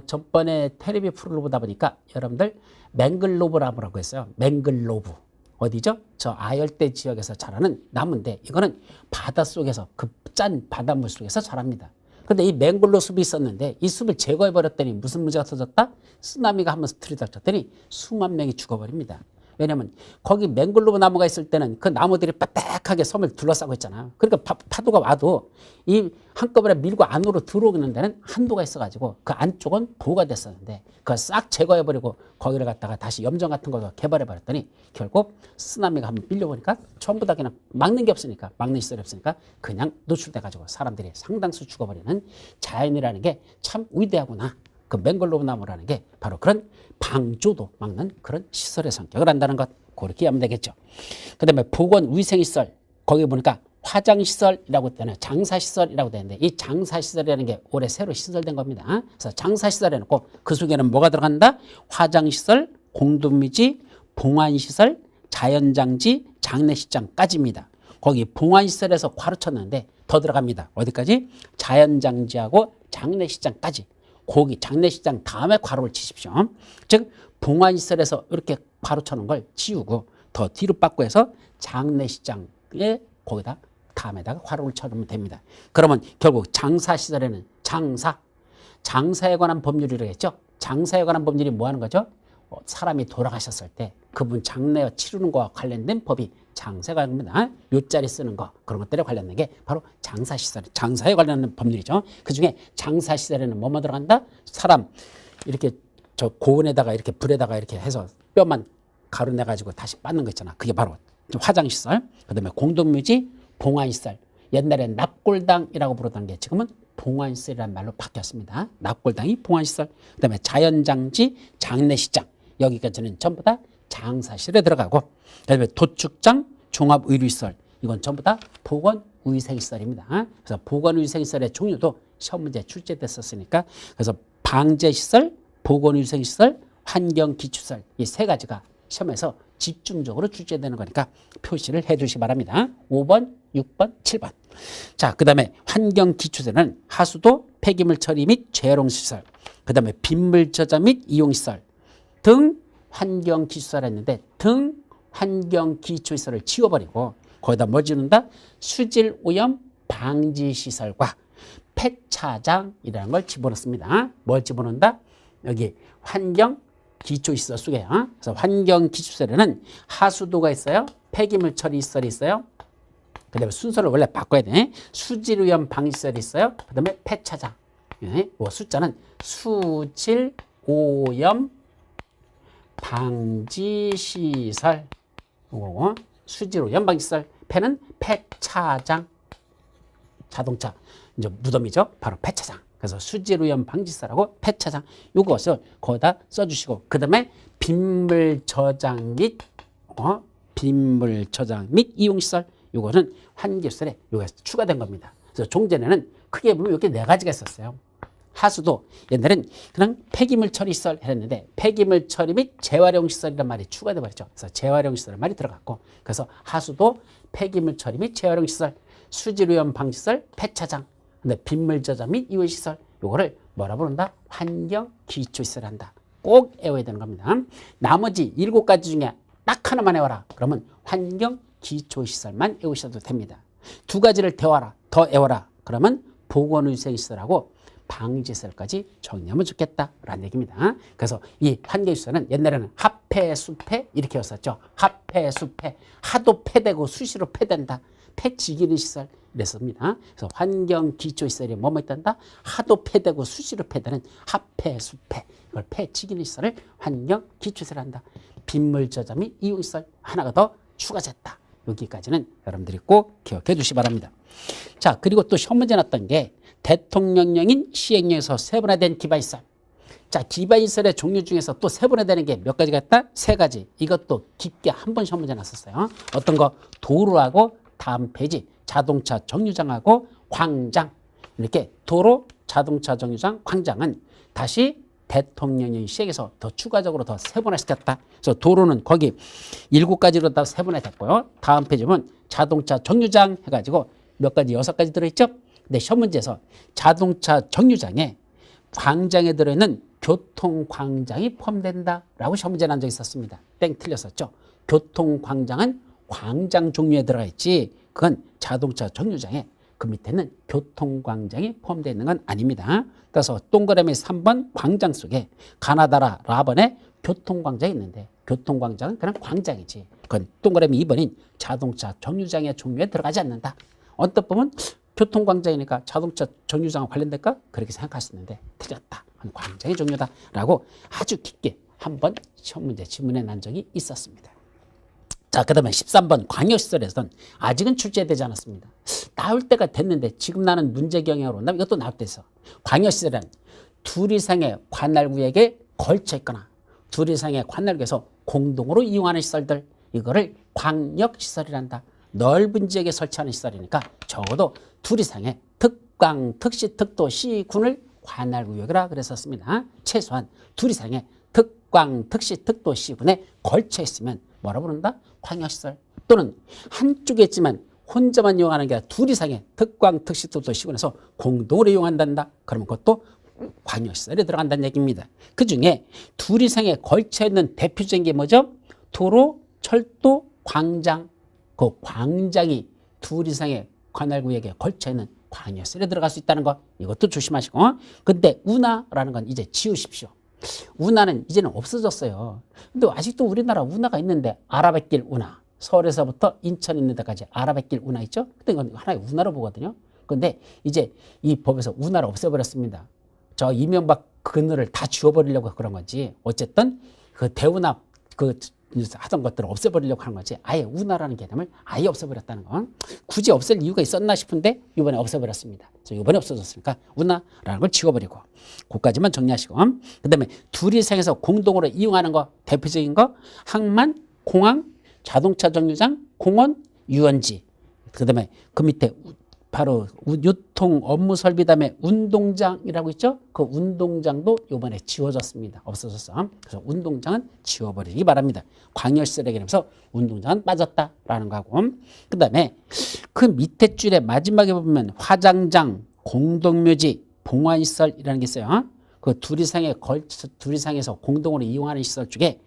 Speaker 1: 전번에 텔레비 프로를 보다 보니까 여러분들 맹글로브 나무라고 했어요. 맹글로브. 어디죠? 저 아열대 지역에서 자라는 나무인데 이거는 바닷속에서 그 짠 바닷물 속에서 자랍니다. 근데 이 맹글로 숲이 있었는데 이 숲을 제거해버렸더니 무슨 문제가 터졌다? 쓰나미가 한번 들이닥쳤더니 수만 명이 죽어버립니다. 왜냐하면 거기 맹글로브 나무가 있을 때는 그 나무들이 빽빽하게 섬을 둘러싸고 있잖아요. 그러니까 파도가 와도 이 한꺼번에 밀고 안으로 들어오는 데는 한도가 있어가지고 그 안쪽은 보호가 됐었는데 그걸 싹 제거해버리고 거기를 갖다가 다시 염전 같은 거 개발해버렸더니 결국 쓰나미가 한번 밀려보니까 전부 다 그냥 막는 게 없으니까 막는 시설이 없으니까 그냥 노출돼가지고 사람들이 상당수 죽어버리는 자연이라는 게 참 위대하구나. 그 맹글로브 나무라는 게 바로 그런 방조도 막는 그런 시설의 성격을 한다는 것 그렇게 하면 되겠죠. 그 다음에 보건위생시설 거기 보니까 화장시설이라고 했잖아요. 장사시설이라고 되는데 이 장사시설이라는 게 올해 새로 시설된 겁니다. 그래서 장사시설 해놓고 그 속에는 뭐가 들어간다? 화장시설, 공동묘지, 봉안시설, 자연장지, 장례식장까지입니다. 거기 봉안시설에서 괄호 쳤는데 더 들어갑니다. 어디까지? 자연장지하고 장례식장까지. 거기 장례식장 다음에 괄호를 치십시오. 즉 봉안시설에서 이렇게 괄호 쳐놓은 걸 지우고 더 뒤로 바꿔서 장례식장에 거기다 다음에다가 괄호를 쳐놓으면 됩니다. 그러면 결국 장사시설에는 장사에 관한 법률이라고 했죠. 장사에 관한 법률이 뭐 하는 거죠? 사람이 돌아가셨을 때 그분 장례 치르는 거와 관련된 법이 장사에 관련됩니다. 요자리 쓰는 거 그런 것들에 관련된 게 바로 장사시설, 장사에 관련된 법률이죠. 그중에 장사시설에는 뭐뭐 들어간다? 사람 이렇게 저 고온에다가 이렇게 불에다가 이렇게 해서 뼈만 가루내가지고 다시 빻는 거 있잖아. 그게 바로 화장시설, 그 다음에 공동묘지, 봉안시설. 옛날엔 납골당이라고 부르던 게 지금은 봉안시설이라는 말로 바뀌었습니다. 납골당이 봉안시설, 그 다음에 자연장지, 장례식장. 여기까지는 전부 다 장사시설에 들어가고 그 다음에 도축장, 종합의료시설. 이건 전부 다 보건위생시설입니다. 그래서 보건위생시설의 종류도 시험 문제에 출제됐었으니까 그래서 방제시설, 보건위생시설, 환경기초시설 이 세 가지가 시험에서 집중적으로 출제되는 거니까 표시를 해 주시기 바랍니다. 5번, 6번, 7번. 자, 그 다음에 환경기초시설은 하수도, 폐기물 처리 및 재활용시설, 그 다음에 빗물 저장 및 이용시설 등 환경기초시설 했는데 등 환경기초시설을 지워버리고 거기다 뭐 지운다? 수질오염 방지시설과 폐차장이라는 걸 집어넣습니다. 뭘 집어넣는다? 여기 환경기초시설 속에 그래서 환경기초시설에는 하수도가 있어요. 폐기물 처리시설이 있어요. 그 다음에 순서를 원래 바꿔야 돼. 수질오염 방지시설이 있어요. 그 다음에 폐차장. 숫자는 수질오염 방지시설. 수질오염 방지시설. 폐는 폐차장. 자동차 이제 무덤이죠. 바로 폐차장. 그래서 수질오염 방지시설하고 폐차장 이것을 거기다 써주시고 그 다음에 빗물 저장 및 이용시설 이거는 환기시설에 요게 추가된 겁니다. 그래서 종전에는 크게 보면 이렇게 네 가지가 있었어요. 하수도 옛날엔 그냥 폐기물 처리시설 했는데 폐기물 처리 및 재활용시설이란 말이 추가돼 버렸죠. 그래서 재활용시설 말이 들어갔고 그래서 하수도, 폐기물 처리 및 재활용시설, 수질오염 방지시설, 폐차장, 근데 빗물 저장 및 이용시설 요거를 뭐라 부른다? 환경기초시설 한다. 꼭 외워야 되는 겁니다. 나머지 7가지 중에 딱 하나만 외워라. 그러면 환경기초시설만 외우셔도 됩니다. 2가지를 더 외워라. 그러면 보건위생시설하고 방지시설까지 정리하면 좋겠다라는 얘기입니다. 그래서 이 환경시설은 옛날에는 합폐, 수폐 이렇게 였었죠. 합폐, 수폐, 하도 폐되고 수시로 폐된다. 폐지기는 시설 이랬습니다. 그래서 환경기초시설이 뭐뭐 있단다? 하도 폐되고 수시로 폐되는 합폐, 수폐, 이걸 폐지기는 시설을 환경기초시설 한다. 빗물 저장이 이용시설 하나가 더 추가됐다. 여기까지는 여러분들이 꼭 기억해 주시기 바랍니다. 자, 그리고 또 시험 문제 났던 게 대통령령인 시행령에서 세분화된 기반시설. 자, 기반시설의 종류 중에서 또 세분화되는 게 몇 가지가 있다? 세 가지. 이것도 깊게 한 번 시험 문제 났었어요. 어떤 거? 도로하고 다음 페이지 자동차 정류장하고 광장. 이렇게 도로, 자동차 정류장, 광장은 다시 대통령령이 시행해서 더 추가적으로 더 세분화시켰다. 그래서 도로는 거기 7가지로 다 세분화됐고요. 다음 페이지 보면 자동차 정류장 해가지고 몇 가지 6가지 들어있죠. 근데 시험 문제에서 자동차 정류장에 광장에 들어있는 교통광장이 포함된다라고 시험 문제 난 적이 있었습니다. 땡 틀렸었죠. 교통광장은 광장 종류에 들어가 있지 그건 자동차 정류장에 그 밑에는 교통광장이 포함되어 있는 건 아닙니다. 그래서 동그라미 3번 광장 속에 가나다라 라번에 교통광장이 있는데 교통광장은 그냥 광장이지. 그건 동그라미 2번인 자동차 정류장의 종류에 들어가지 않는다. 언뜻 보면 교통광장이니까 자동차 정류장과 관련될까? 그렇게 생각할 수 있는데 틀렸다. 광장의 종류다라고 아주 깊게 한번 시험 문제 지문에 난 적이 있었습니다. 자, 그 다음에 13번 광역시설에서는 아직은 출제되지 않았습니다. 나올 때가 됐는데 지금 나는 문제 경향으로 온다면 이것도 나올 때 있어. 광역시설은 둘 이상의 관할구역에 걸쳐 있거나 둘 이상의 관할구에서 공동으로 이용하는 시설들 이거를 광역시설이란다. 넓은 지역에 설치하는 시설이니까 적어도 둘 이상의 특광, 특시, 특도, 시군을 관할구역이라 그랬었습니다. 최소한 둘 이상의 특광, 특시, 특도, 시군에 걸쳐 있으면 뭐라 부른다? 광역시설. 또는 한쪽에 있지만 혼자만 이용하는 게 아니라 둘 이상의 특광, 특시, 특도, 시군에서 공동으로 이용한단다. 그러면 그것도 광역시설에 들어간다는 얘기입니다. 그중에 둘 이상에 걸쳐 있는 대표적인 게 뭐죠? 도로, 철도, 광장. 그 광장이 둘 이상의 관할구역에 걸쳐 있는 광역시설에 들어갈 수 있다는 거 이것도 조심하시고. 근데 운하라는 건 이제 지우십시오. 운하는 이제는 없어졌어요. 근데 아직도 우리나라 운하가 있는데 아라뱃길 운하, 서울에서부터 인천 있는 데까지 아라뱃길 운하 있죠? 근데 이건 하나의 운하로 보거든요. 근데 이제 이 법에서 운하를 없애버렸습니다. 저 이명박 그늘을 다 지워버리려고 그런 건지 어쨌든 그 대운하 그 하던 것들을 없애버리려고 하는 거지 아예 운하라는 개념을 아예 없애버렸다는 건 굳이 없앨 이유가 있었나 싶은데 이번에 없애버렸습니다. 그래서 이번에 없어졌으니까 운하라는 걸 지워버리고 그까지만 정리하시고 그 다음에 둘 이상에서 공동으로 이용하는 거 대표적인 거 항만, 공항, 자동차 정류장, 공원, 유원지 그 다음에 그 밑에 바로 유통 업무 설비 다음에 운동장이라고 있죠. 그 운동장도 이번에 지워졌습니다. 없어졌어. 그래서 운동장은 지워버리기 바랍니다. 광역시설의 개념에서 운동장은 빠졌다라는 거하고 그 다음에 그 밑에 줄에 마지막에 보면 화장장, 공동묘지, 봉화시설이라는 게 있어요. 그 둘 이상에서 공동으로 이용하는 시설 중에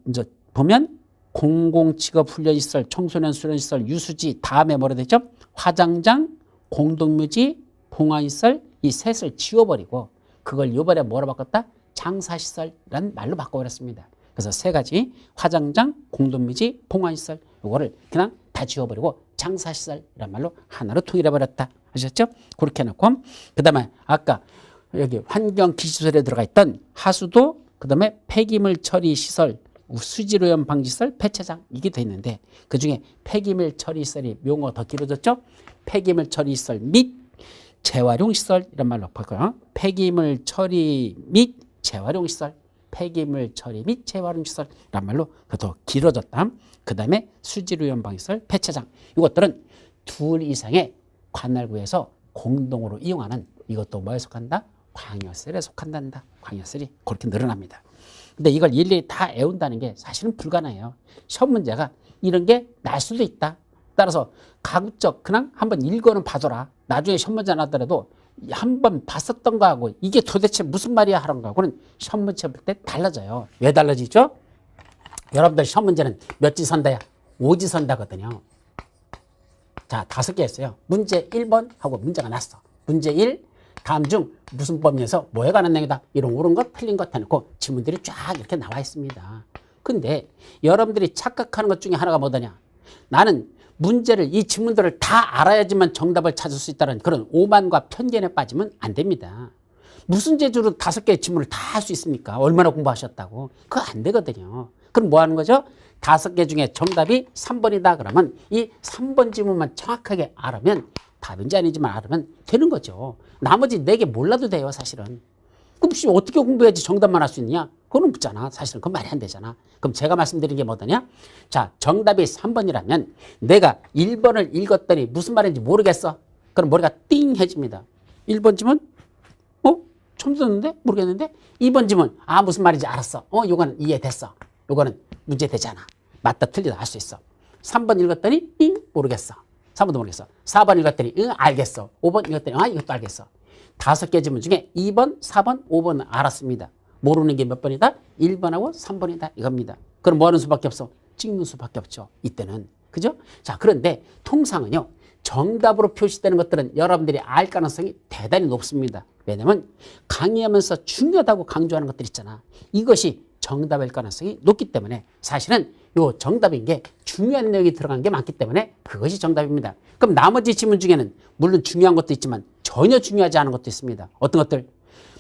Speaker 1: 이제 보면 공공직업훈련시설, 청소년 수련시설, 유수지 다음에 뭐라 되죠? 화장장, 공동묘지, 봉화시설 이 셋을 지워버리고 그걸 이번에 뭐로 바꿨다? 장사시설이라는 말로 바꿔버렸습니다. 그래서 세 가지 화장장, 공동묘지, 봉화시설 이거를 그냥 다 지워버리고 장사시설이라는 말로 하나로 통일해버렸다. 아셨죠? 그렇게 해놓고 그 다음에 아까 여기 환경기시설에 들어가 있던 하수도 그 다음에 폐기물 처리시설 수질오염 방지시설, 폐차장 이게 돼 있는데 그중에 폐기물 처리시설이 용어가 더 길어졌죠. 폐기물 처리시설 및 재활용시설 이런 말로 바꿔요. 폐기물 처리 및 재활용시설 폐기물 처리 및 재활용시설 이란 말로 더 길어졌다. 그 다음에 수질오염 방지시설, 폐차장 이것들은 둘 이상의 관할구에서 공동으로 이용하는 이것도 뭐에 속한다? 광역시설에 속한단다. 광역시설이 그렇게 늘어납니다. 근데 이걸 일일이 다 외운다는 게 사실은 불가능해요. 시험 문제가 이런 게 날 수도 있다. 따라서 가급적 그냥 한번 읽어는 봐줘라. 나중에 시험 문제 나더라도 한번 봤었던 거하고 이게 도대체 무슨 말이야 하는 거하고는 시험 문제 볼 때 달라져요. 왜 달라지죠? 여러분들 시험 문제는 몇 지 선다야? 5지 선다거든요. 자, 5개 했어요. 문제 1번 하고 문제가 났어. 문제 1, 다음 중 무슨 범위에서 뭐에 관한 내용이다. 이런 옳은 것, 틀린 것 해놓고 지문들이 쫙 이렇게 나와 있습니다. 근데 여러분들이 착각하는 것 중에 하나가 뭐더냐. 나는 문제를 이 지문들을 다 알아야지만 정답을 찾을 수 있다는 그런 오만과 편견에 빠지면 안 됩니다. 무슨 재주로 5개의 지문을 다 할 수 있습니까? 얼마나 공부하셨다고. 그거 안 되거든요. 그럼 뭐 하는 거죠? 5개 중에 정답이 3번이다 그러면 이 3번 지문만 정확하게 알으면 답인지 아니지만 알으면 되는 거죠. 나머지 4개 몰라도 돼요, 사실은. 그럼 어떻게 공부해야지 정답만 할 수 있느냐? 그건 없잖아. 사실은 그건 말이 안 되잖아. 그럼 제가 말씀드린 게 뭐더냐? 자, 정답이 3번이라면 내가 1번을 읽었더니 무슨 말인지 모르겠어. 그럼 머리가 띵 해집니다. 1번 지문? 처음 듣는데? 모르겠는데? 2번 지문? 아, 무슨 말인지 알았어. 요거는 이해됐어. 요거는 문제 되잖아. 맞다 틀리다 할 수 있어. 3번 읽었더니 모르겠어. 3번도 모르겠어. 4번 읽었더니 알겠어. 5번 읽었더니 이것도 알겠어. 5개 지문 중에 2번, 4번, 5번은 알았습니다. 모르는 게 몇 번이다? 1번하고 3번이다 이겁니다. 그럼 뭐 하는 수밖에 없어? 찍는 수밖에 없죠. 이때는. 그죠? 자, 그런데 통상은요. 정답으로 표시되는 것들은 여러분들이 알 가능성이 대단히 높습니다. 왜냐하면 강의하면서 중요하다고 강조하는 것들 있잖아. 이것이 정답일 가능성이 높기 때문에 사실은 요 정답인 게 중요한 내용이 들어간 게 많기 때문에 그것이 정답입니다. 그럼 나머지 지문 중에는 물론 중요한 것도 있지만 전혀 중요하지 않은 것도 있습니다. 어떤 것들?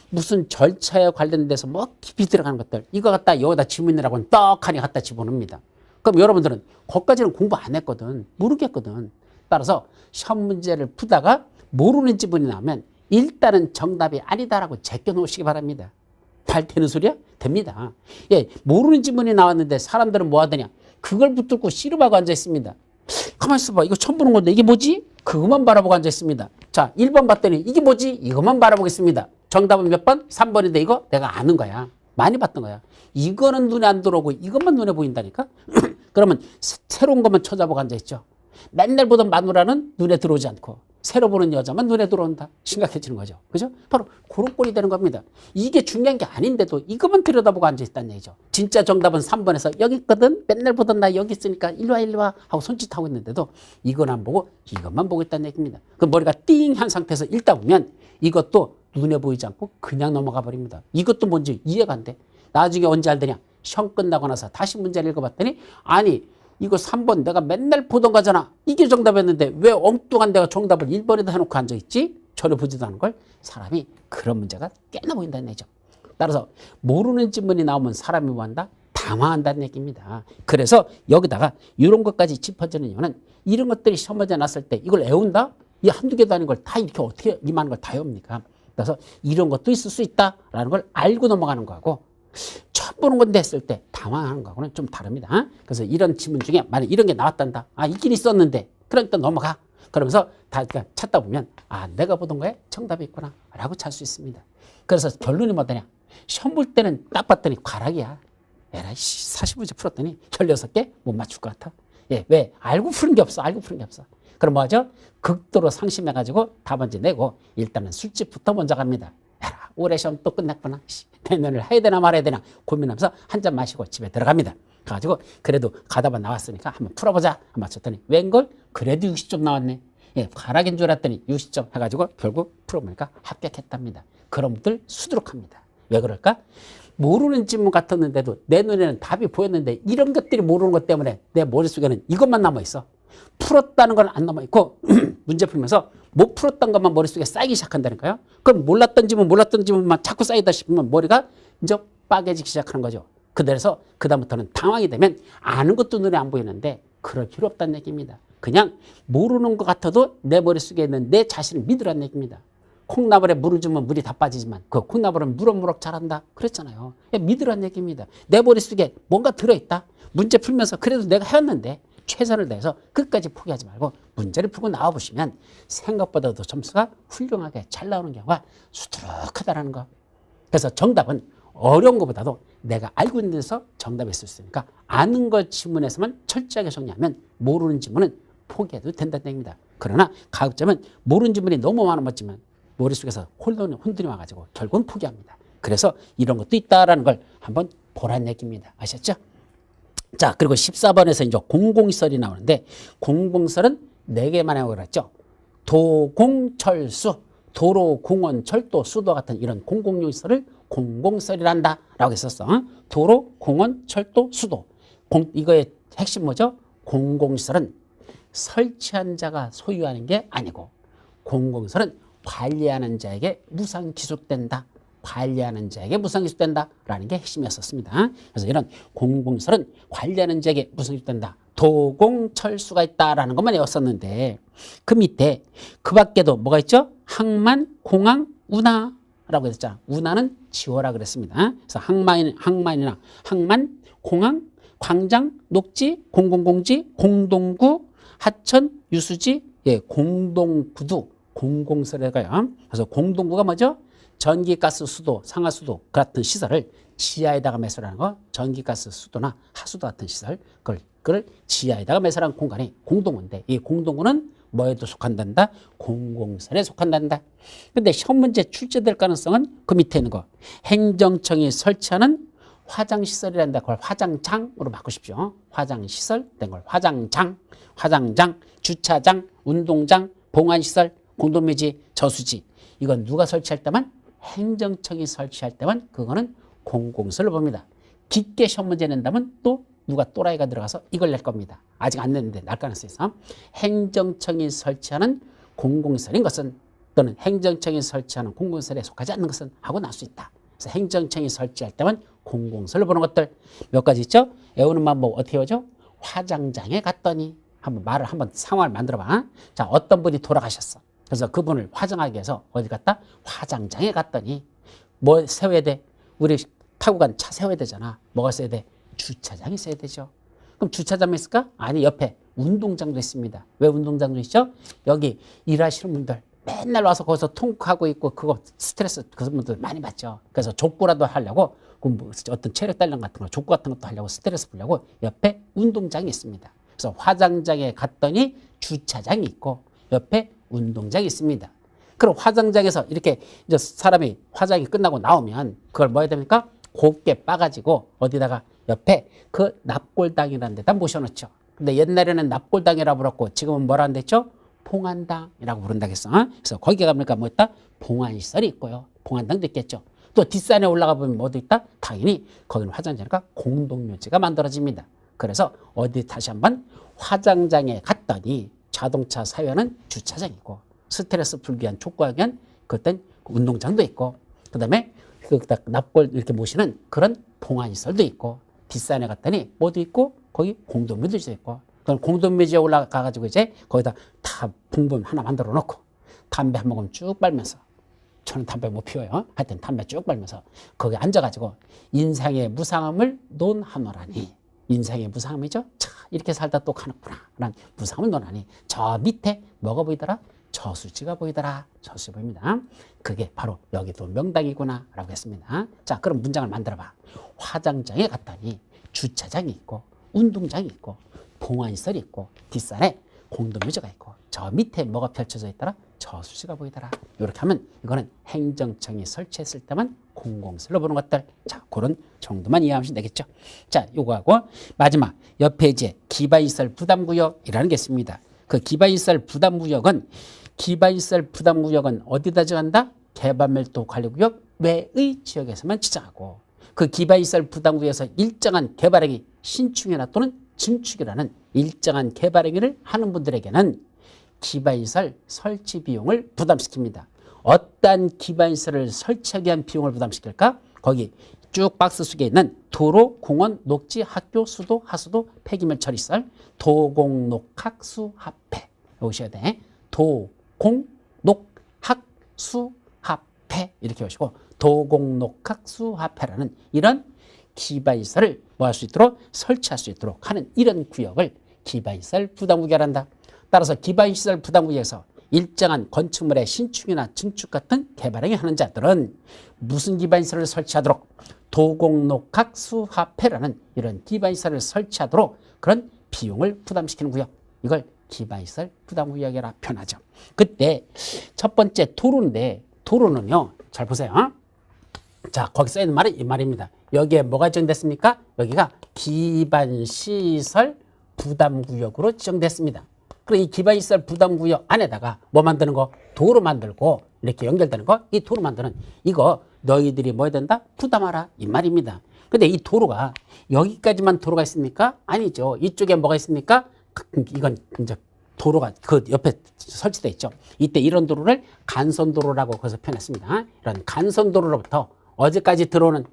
Speaker 1: 무슨 절차에 관련돼서 뭐 깊이 들어가는 것들. 이거 갖다 여기다 지문이라고는 떡하니 갖다 집어넣습니다. 그럼 여러분들은 거기까지는 공부 안 했거든. 모르겠거든. 따라서 시험 문제를 푸다가 모르는 지문이 나오면 일단은 정답이 아니다라고 제껴놓으시기 바랍니다. 잘 되는 소리야? 됩니다. 예, 모르는 지문이 나왔는데 사람들은 뭐 하더냐? 그걸 붙들고 씨름하고 앉아 있습니다. 가만히 있어봐. 이거 처음 보는 건데 이게 뭐지? 그것만 바라보고 앉아 있습니다. 자, 1번 봤더니 이게 뭐지? 이것만 바라보겠습니다. 정답은 몇 번? 3번인데 이거 내가 아는 거야. 많이 봤던 거야. 이거는 눈에 안 들어오고 이것만 눈에 보인다니까? 그러면 새로운 것만 찾아보고 앉아 있죠. 맨날 보던 마누라는 눈에 들어오지 않고 새로 보는 여자만 눈에 들어온다. 심각해지는 거죠. 그죠? 바로 그런 꼴이 되는 겁니다. 이게 중요한 게 아닌데도 이것만 들여다보고 앉아있다는 얘기죠. 진짜 정답은 3번에서 여기 있거든. 맨날 보던 나 여기 있으니까 일로 와 하고 손짓하고 있는데도 이건 안 보고 이것만 보고 있다는 얘기입니다. 그 머리가 띵한 상태에서 읽다 보면 이것도 눈에 보이지 않고 그냥 넘어가 버립니다. 이것도 뭔지 이해가 안 돼. 나중에 언제 알더냐? 시험 끝나고 나서 다시 문제를 읽어봤더니 아니 이거 3번 내가 맨날 보던 거잖아. 이게 정답이었는데 왜 엉뚱한 내가 정답을 1번에다 해놓고 앉아있지? 전혀 보지도 않은 걸 사람이 그런 문제가 꽤나 보인다는 얘기죠. 따라서 모르는 지문이 나오면 사람이 뭐한다? 당황한다는 얘기입니다. 그래서 여기다가 이런 것까지 짚어주는 이유는 이런 것들이 시험 문제 났을 때 이걸 외운다? 이 한두 개도 아닌 걸 다 이렇게 어떻게 이만한 걸 다 외웁니까? 그래서 이런 것도 있을 수 있다라는 걸 알고 넘어가는 거하고 처음 보는 건데 했을 때 당황하는 거하고는 좀 다릅니다. 그래서 이런 지문 중에 만약 이런 게 나왔단다. 아, 있긴 있었는데 그러니까 넘어가. 그러면서 다 찾다 보면 아, 내가 보던 거에 정답이 있구나 라고 찾을 수 있습니다. 그래서 결론이 뭐더냐. 시험 볼 때는 딱 봤더니 과락이야. 에라이 40문제 풀었더니 16개 못 맞출 것 같아. 예, 왜? 알고 푸는 게 없어. 알고 푸는 게 없어. 그럼 뭐하죠? 극도로 상심해가지고 답안지 내고 일단은 술집부터 먼저 갑니다. 야, 올해 시험 또 끝났구나. 내년을 해야 되나 말아야 되나 고민하면서 한 잔 마시고 집에 들어갑니다. 가지고 그래도 가다만 나왔으니까 한번 풀어보자. 한번 맞췄더니 웬걸? 그래도 60점 나왔네. 예, 과락인 줄 알았더니 60점 해가지고 결국 풀어보니까 합격했답니다. 그런 분들 수두룩합니다. 왜 그럴까? 모르는 지문 같았는데도 내 눈에는 답이 보였는데 이런 것들이 모르는 것 때문에 내 머릿속에는 이것만 남아있어. 풀었다는 건 안 남아있고 문제 풀면서 못 풀었던 것만 머릿속에 쌓이기 시작한다니까요. 그럼 몰랐던 지문만 자꾸 쌓이다 싶으면 머리가 이제 빠개지기 시작하는 거죠. 그래서 그다음부터는 당황이 되면 아는 것도 눈에 안 보이는데 그럴 필요 없다는 얘기입니다. 그냥 모르는 것 같아도 내 머릿속에 있는 내 자신을 믿으라는 얘기입니다. 콩나물에 물을 주면 물이 다 빠지지만 그 콩나물은 무럭무럭 자란다 그랬잖아요. 믿으라는 얘기입니다. 내 머릿속에 뭔가 들어있다. 문제 풀면서 그래도 내가 해왔는데 최선을 다해서 끝까지 포기하지 말고 문제를 풀고 나와보시면 생각보다도 점수가 훌륭하게 잘 나오는 경우가 수두룩하다는 거. 그래서 정답은 어려운 것보다도 내가 알고 있는 데서 정답이 있을 수 있으니까 아는 것 지문에서만 철저하게 정리하면 모르는 지문은 포기해도 된다는 얘기입니다. 그러나 가급적이면 모르는 지문이 너무 많았지만 머릿속에서 혼돈이 와가지고 결국은 포기합니다. 그래서 이런 것도 있다라는 걸 한번 보란 얘기입니다. 아셨죠? 자, 그리고 14번에서 이제 공공설이 나오는데 공공설은 4개만 하고 그랬죠. 도공철수. 도로, 공원, 철도, 수도 같은 이런 공공용 시설을 공공시설이란다 라고 했었어. 도로, 공원, 철도, 수도. 이거의 핵심 뭐죠? 공공시설은 설치한 자가 소유하는 게 아니고 공공시설은 관리하는 자에게 무상기속된다. 관리하는 자에게 무상기속된다 라는 게 핵심이었습니다. 그래서 이런 공공시설은 관리하는 자에게 무상기속된다. 도공철수가 있다라는 것만 외웠었는데 그 밑에 그 밖에도 뭐가 있죠? 항만, 공항, 운하라고 했잖아. 운하는 지워라 그랬습니다. 그래서 항만이나 항만, 공항, 광장, 녹지, 공공공지, 공동구, 하천, 유수지, 예, 공동구도 공공시설이라고요. 그래서 공동구가 뭐죠? 전기, 가스, 수도, 상하수도 같은 시설을 지하에다가 매설하는 거, 전기, 가스, 수도나 하수도 같은 시설, 그걸 지하에다가 매설하는 공간이 공동구인데 이 공동구는 뭐에도 속한단다? 공공시설에 속한단다. 근데 시험 문제 출제될 가능성은 그 밑에 있는 거. 행정청이 설치하는 화장시설이란다. 그걸 화장장으로 바꾸십시오. 화장시설 된 걸 화장장, 주차장, 운동장, 봉안시설, 공동묘지, 저수지. 이건 누가 설치할 때만? 행정청이 설치할 때만 그거는 공공시설을 봅니다. 깊게 시험 문제 낸다면 또 누가 또라이가 들어가서 이걸 낼 겁니다. 아직 안 냈는데 날 가능성이 있어. 행정청이 설치하는 공공시설인 것은 또는 행정청이 설치하는 공공시설에 속하지 않는 것은 하고 나올 수 있다. 그래서 행정청이 설치할 때만 공공시설을 보는 것들 몇 가지 있죠. 외우는 방법 어떻게 하죠? 화장장에 갔더니 한번 상황을 만들어봐. 자, 어떤 분이 돌아가셨어. 그래서 그분을 화장하기 위해서 어디 갔다? 화장장에 갔더니 뭐 세워야 돼? 우리 타고 간 차 세워야 되잖아. 뭐가 써야 돼? 주차장이 있어야 되죠. 그럼 주차장이 있을까? 아니, 옆에 운동장도 있습니다. 왜 운동장도 있죠? 여기 일하시는 분들 맨날 와서 거기서 통크하고 있고 그거 스트레스 그런 분들 많이 받죠. 그래서 족구라도 하려고 뭐 어떤 체력 단련 같은 거 족구 같은 것도 하려고 스트레스 풀려고 옆에 운동장이 있습니다. 그래서 화장장에 갔더니 주차장이 있고 옆에 운동장이 있습니다. 그럼 화장장에서 이렇게 이제 사람이 화장이 끝나고 나오면 그걸 뭐 해야 됩니까? 곱게 빠가지고 어디다가 옆에 그 납골당이라는 데다 모셔놓죠. 근데 옛날에는 납골당이라고 불렀고 지금은 뭐라는 데죠? 봉안당이라고 부른다겠어. 그래서 거기에 가니까 뭐 있다? 봉안시설이 있고요. 봉안당도 있겠죠. 또 뒷산에 올라가 보면 뭐도 있다? 당연히 거기는 화장장이니까 공동묘지가 만들어집니다. 그래서 어디 다시 한번 화장장에 갔더니 자동차 사용하는 주차장이고 스트레스 풀기 위한 족구하기 위한 그땐 운동장도 있고 그다음에 그 납골 이렇게 모시는 그런 봉안시설도 있고 뒷산에 갔더니 뭐도 있고 거기 공동묘지도 있고 그럼 공동묘지에 올라가가지고 이제 거기다 다 봉분 하나 만들어 놓고 담배 한 모금 쭉 빨면서 저는 담배 못 피워요. 하여튼 담배 쭉 빨면서 거기 앉아가지고 인생의 무상함을 논하노라니 인생의 무상함이죠. 자 이렇게 살다 또 가는구나 라는 무상함을 논하니 저 밑에 뭐가 보이더라? 저수지가 보이더라. 저수지 보입니다. 그게 바로 여기도 명당이구나 라고 했습니다. 자 그럼 문장을 만들어봐. 화장장에 갔더니 주차장이 있고 운동장이 있고 봉안시설이 있고 뒷산에 공동묘지가 있고 저 밑에 뭐가 펼쳐져 있더라? 저수지가 보이더라. 이렇게 하면 이거는 행정청이 설치했을 때만 공공시설로 보는 것들. 자 그런 정도만 이해하시면 되겠죠. 자 요거하고 마지막 옆에 이제 기반시설 부담구역이라는 게 있습니다. 그 기반시설 부담구역은 어디다 정한다? 개발밀도 관리구역 외의 지역에서만 지정하고 그 기반시설 부담구역에서 일정한 개발행위 신축이나 또는 증축이라는 일정한 개발행위를 하는 분들에게는 기반시설 설치 비용을 부담시킵니다. 어떤 기반시설을 설치하기 위한 비용을 부담시킬까? 거기 쭉 박스 속에 있는 도로, 공원, 녹지, 학교, 수도, 하수도, 폐기물 처리시설, 도공, 녹, 학, 수, 합폐. 오셔야 돼. 도, 공, 녹, 학, 수, 합폐. 이렇게 오시고 도공, 녹, 학, 수, 합폐라는 이런 기반시설을 뭐 할 수 있도록 설치할 수 있도록 하는 이런 구역을 기반시설 부담구역이란다. 따라서 기반시설 부담구역에서 일정한 건축물의 신축이나 증축 같은 개발행위 하는 자들은 무슨 기반시설을 설치하도록 도공녹학 수화폐라는 이런 기반시설을 설치하도록 그런 비용을 부담시키는 구역. 이걸 기반시설 부담구역이라 표현하죠. 그때 첫 번째 도로인데 도로는요. 잘 보세요. 자 거기 써있는 말이 이 말입니다. 여기에 뭐가 지정됐습니까? 여기가 기반시설 부담구역으로 지정됐습니다. 그럼 이 기반시설 부담구역 안에다가 뭐 만드는 거? 도로 만들고 이렇게 연결되는 거? 이 도로 만드는 이거 너희들이 뭐 해야 된다? 부담하라 이 말입니다. 근데 이 도로가 여기까지만 도로가 있습니까? 아니죠. 이쪽에 뭐가 있습니까? 이건 이제 도로가 그 옆에 설치되어 있죠. 이때 이런 도로를 간선도로라고 거기서 표현했습니다. 이런 간선도로로부터 어디까지 들어오는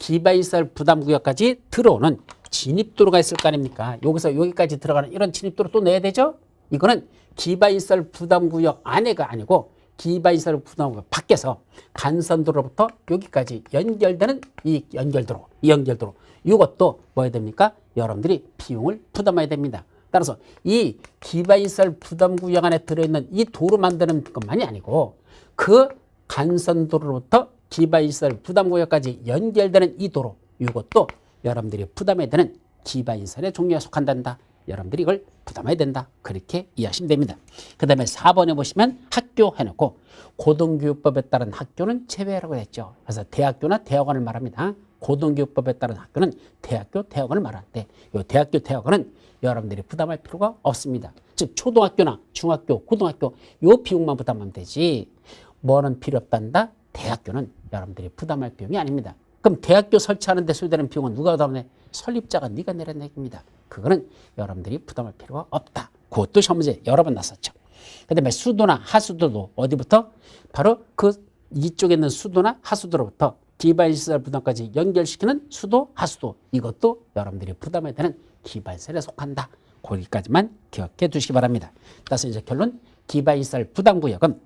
Speaker 1: 기반시설 부담구역까지 들어오는 진입도로가 있을 거 아닙니까? 여기서 여기까지 들어가는 이런 진입도로 또 내야 되죠? 이거는 기반시설 부담구역 안에가 아니고 기반시설 부담구역 밖에서 간선도로부터 여기까지 연결되는 이 연결도로, 이것도 뭐 해야 됩니까? 여러분들이 비용을 부담해야 됩니다. 따라서 이 기반시설 부담구역 안에 들어있는 이 도로 만드는 것만이 아니고 그 간선도로부터 기반시설 부담구역까지 연결되는 이 도로, 이것도 여러분들이 부담해야 되는 기반시설의 종류에 속한단다. 여러분들이 이걸 부담해야 된다. 그렇게 이해하시면 됩니다. 그 다음에 4번에 보시면 학교 해놓고 고등교육법에 따른 학교는 제외라고 했죠. 그래서 대학교나 대학원을 말합니다. 고등교육법에 따른 학교는 대학교, 대학원을 말하는데 이 대학교, 대학원은 여러분들이 부담할 필요가 없습니다. 즉 초등학교나 중학교, 고등학교 이 비용만 부담하면 되지 뭐는 필요 없단다. 대학교는 여러분들이 부담할 비용이 아닙니다. 그럼 대학교 설치하는 데 소요되는 비용은 누가 부담해? 설립자가 네가 내라는 얘기입니다. 그거는 여러분들이 부담할 필요가 없다. 그것도 시험 문제 여러 번 났었죠. 그 다음에 수도나 하수도도 어디부터? 바로 그 이쪽에 있는 수도나 하수도로부터 기반시설 부담까지 연결시키는 수도, 하수도 이것도 여러분들이 부담해야 되는 기반시설에 속한다. 거기까지만 기억해 두시기 바랍니다. 따라서 이제 결론 기반시설 부담구역은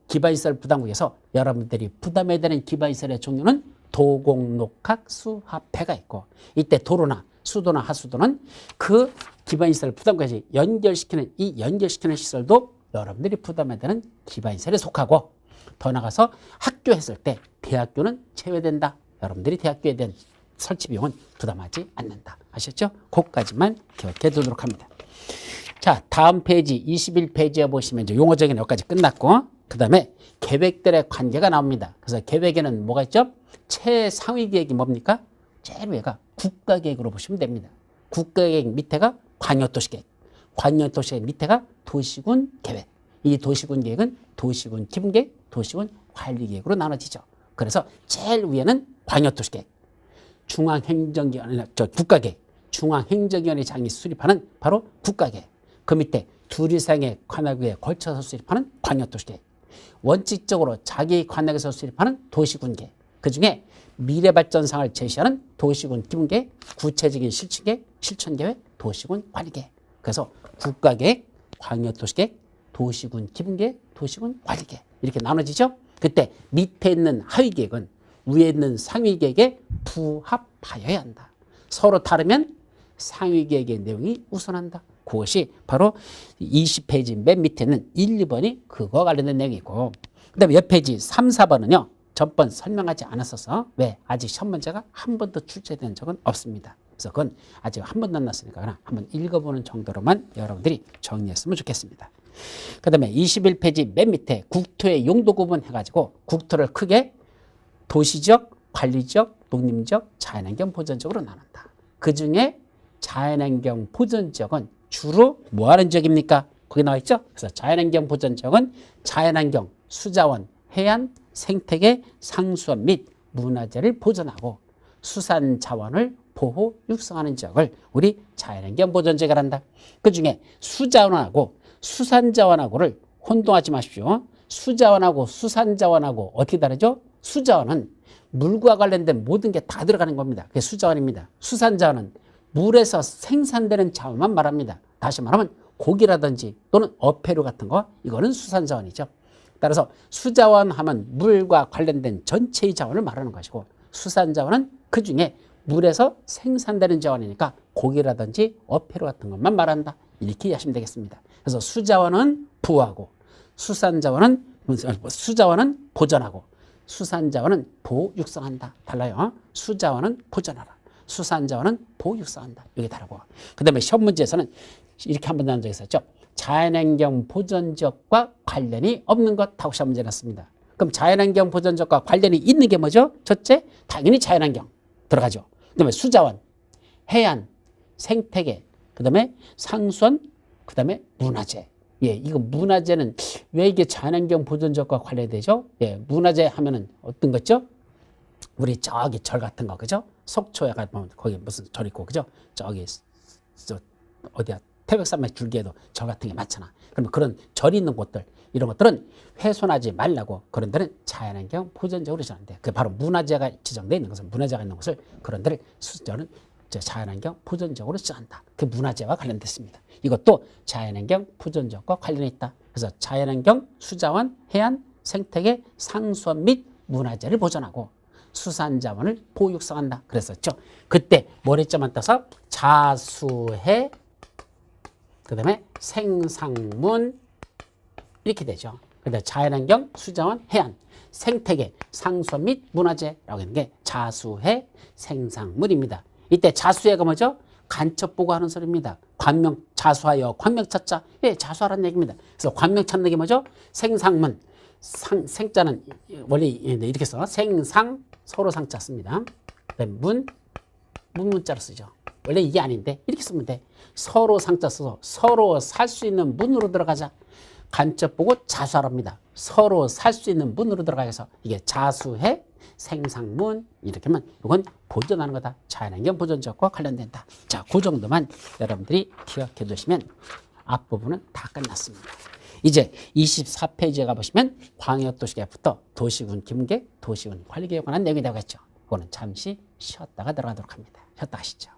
Speaker 1: 기반시설 부담구역에서 여러분들이 부담해야 되는 기반시설의 종류는 도공록학 수합회가 있고 이때 도로나 수도나 하수도는 그 기반시설 부담까지 연결시키는 이 연결시키는 시설도 여러분들이 부담해야 되는 기반시설에 속하고 더 나가서 학교 했을 때 대학교는 제외된다. 여러분들이 대학교에 대한 설치 비용은 부담하지 않는다. 아셨죠? 그것까지만 기억해 두도록 합니다. 자, 다음 페이지 21페이지에 보시면 이제 용어적인 여기까지 끝났고 그 다음에 계획들의 관계가 나옵니다. 그래서 계획에는 뭐가 있죠? 최상위 계획이 뭡니까? 제일 위가 국가계획으로 보시면 됩니다. 국가계획 밑에가 광역도시계획, 광역도시계획 밑에가 도시군 계획. 이 도시군 계획은 도시군 기본계획, 도시군 관리계획으로 나눠지죠. 그래서 제일 위에는 광역도시계획, 중앙행정기관이 국가계획, 중앙행정기관의 장이 수립하는 바로 국가계획. 그 밑에 둘 이상의 관역에 걸쳐서 수립하는 광역도시계획. 원칙적으로 자기 관역에서 수립하는 도시군계획. 그중에 미래발전상을 제시하는 도시군 기본계획, 구체적인 실천계획, 실천계획, 도시군 관리계획. 그래서 국가계획, 광역도시계획, 도시군 기본계획, 도시군 관리계획 이렇게 나눠지죠. 그때 밑에 있는 하위계획은 위에 있는 상위계획에 부합하여야 한다. 서로 다르면 상위계획의 내용이 우선한다. 그것이 바로 20페이지 맨 밑에 있는 1, 2번이 그거와 관련된 내용이고 그 다음에 옆 페이지 3, 4번은요. 전번 설명하지 않았어서 왜? 아직 시험 문제가 한 번도 출제된 적은 없습니다. 그래서 그건 아직 한 번도 안 났으니까 한번 읽어보는 정도로만 여러분들이 정리했으면 좋겠습니다. 그 다음에 21페이지 맨 밑에 국토의 용도 구분해가지고 국토를 크게 도시적, 관리적, 농림적, 자연환경 보전적으로 나눈다. 그 중에 자연환경 보전지역은 주로 뭐하는 지역입니까? 거기 나와 있죠? 그래서 자연환경 보전지역은 자연환경, 수자원, 해안, 생태계, 상수원 및 문화재를 보존하고 수산자원을 보호, 육성하는 지역을 우리 자연환경 보전지역을 한다. 그 중에 수자원하고 수산자원하고를 혼동하지 마십시오. 수자원하고 수산자원하고 어떻게 다르죠? 수자원은 물과 관련된 모든 게 다 들어가는 겁니다. 그게 수자원입니다. 수산자원은 물에서 생산되는 자원만 말합니다. 다시 말하면 고기라든지 또는 어패류 같은 거 이거는 수산자원이죠. 따라서 수자원 하면 물과 관련된 전체의 자원을 말하는 것이고 수산자원은 그중에 물에서 생산되는 자원이니까 고기라든지 어패류 같은 것만 말한다. 이렇게 이해하시면 되겠습니다. 그래서 수자원은 보호하고 수산자원은 보전하고 수산자원은 보호, 육성한다. 달라요. 수자원은 보전하라. 수산자원은 보호, 육성한다. 이게 다르고 그 다음에 시험 문제에서는 이렇게 한번 나온 적이 있었죠. 자연환경 보전지역과 관련이 없는 것 하고 시험 문제 났습니다. 그럼 자연환경 보전지역과 관련이 있는 게 뭐죠? 첫째, 당연히 자연환경 들어가죠. 그 다음에 수자원, 해안, 생태계, 그 다음에 상수원, 그 다음에 문화재. 예, 이거 문화재는 왜 이게 자연환경 보존적과 관련되죠? 예, 문화재 하면은 어떤 거죠? 우리 저기 절 같은 거, 그죠? 속초에 가면 거기 무슨 절 있고, 그죠? 저기, 어디야? 태백산맥 줄기에도 절 같은 게 많잖아. 그러면 그런 절이 있는 곳들, 이런 것들은 훼손하지 말라고 그런 데는 자연환경 보존적으로 지정한대. 그게 바로 문화재가 지정되어 있는 것은 문화재가 있는 곳을 그런 데를 수저는 자연환경 보존적으로 지정한다. 그 문화재와 관련됐습니다. 이것도 자연환경 보존적과 관련이 있다. 그래서 자연환경, 수자원, 해안, 생태계, 상수원 및 문화재를 보존하고 수산자원을 보육성한다. 그랬었죠. 그때 모래자만 떠서 자수해, 그 다음에 생상문 이렇게 되죠. 그다음에 자연환경, 수자원, 해안, 생태계, 상수원 및 문화재라고 하는 게 자수해, 생상문입니다. 이때 자수해가 뭐죠? 간첩 보고하는 소리입니다. 광명 자수하여 광명 찾자. 예, 자수하라는 얘기입니다. 그래서 광명 찾는 게 뭐죠? 생상문. 생자는 원래 이렇게 써. 생상 서로 상자 씁니다. 그다음에 문자로 쓰죠. 원래 이게 아닌데 이렇게 쓰면 돼. 서로 상자 써서 서로 살 수 있는 문으로 들어가자. 간첩 보고 자수하랍니다. 서로 살 수 있는 문으로 들어가서 이게 자수해 생상문 이렇게 하면 이건 보존하는 거다. 자연환경 보존적과 관련된다. 자, 그 정도만 여러분들이 기억해 두시면 앞부분은 다 끝났습니다. 이제 24페이지에 가보시면 광역도시계획부터 도시군 기본계획, 도시군 관리계획에 관한 내용이 나오겠죠. 그거는 잠시 쉬었다가 들어가도록 합니다. 쉬었다 하시죠.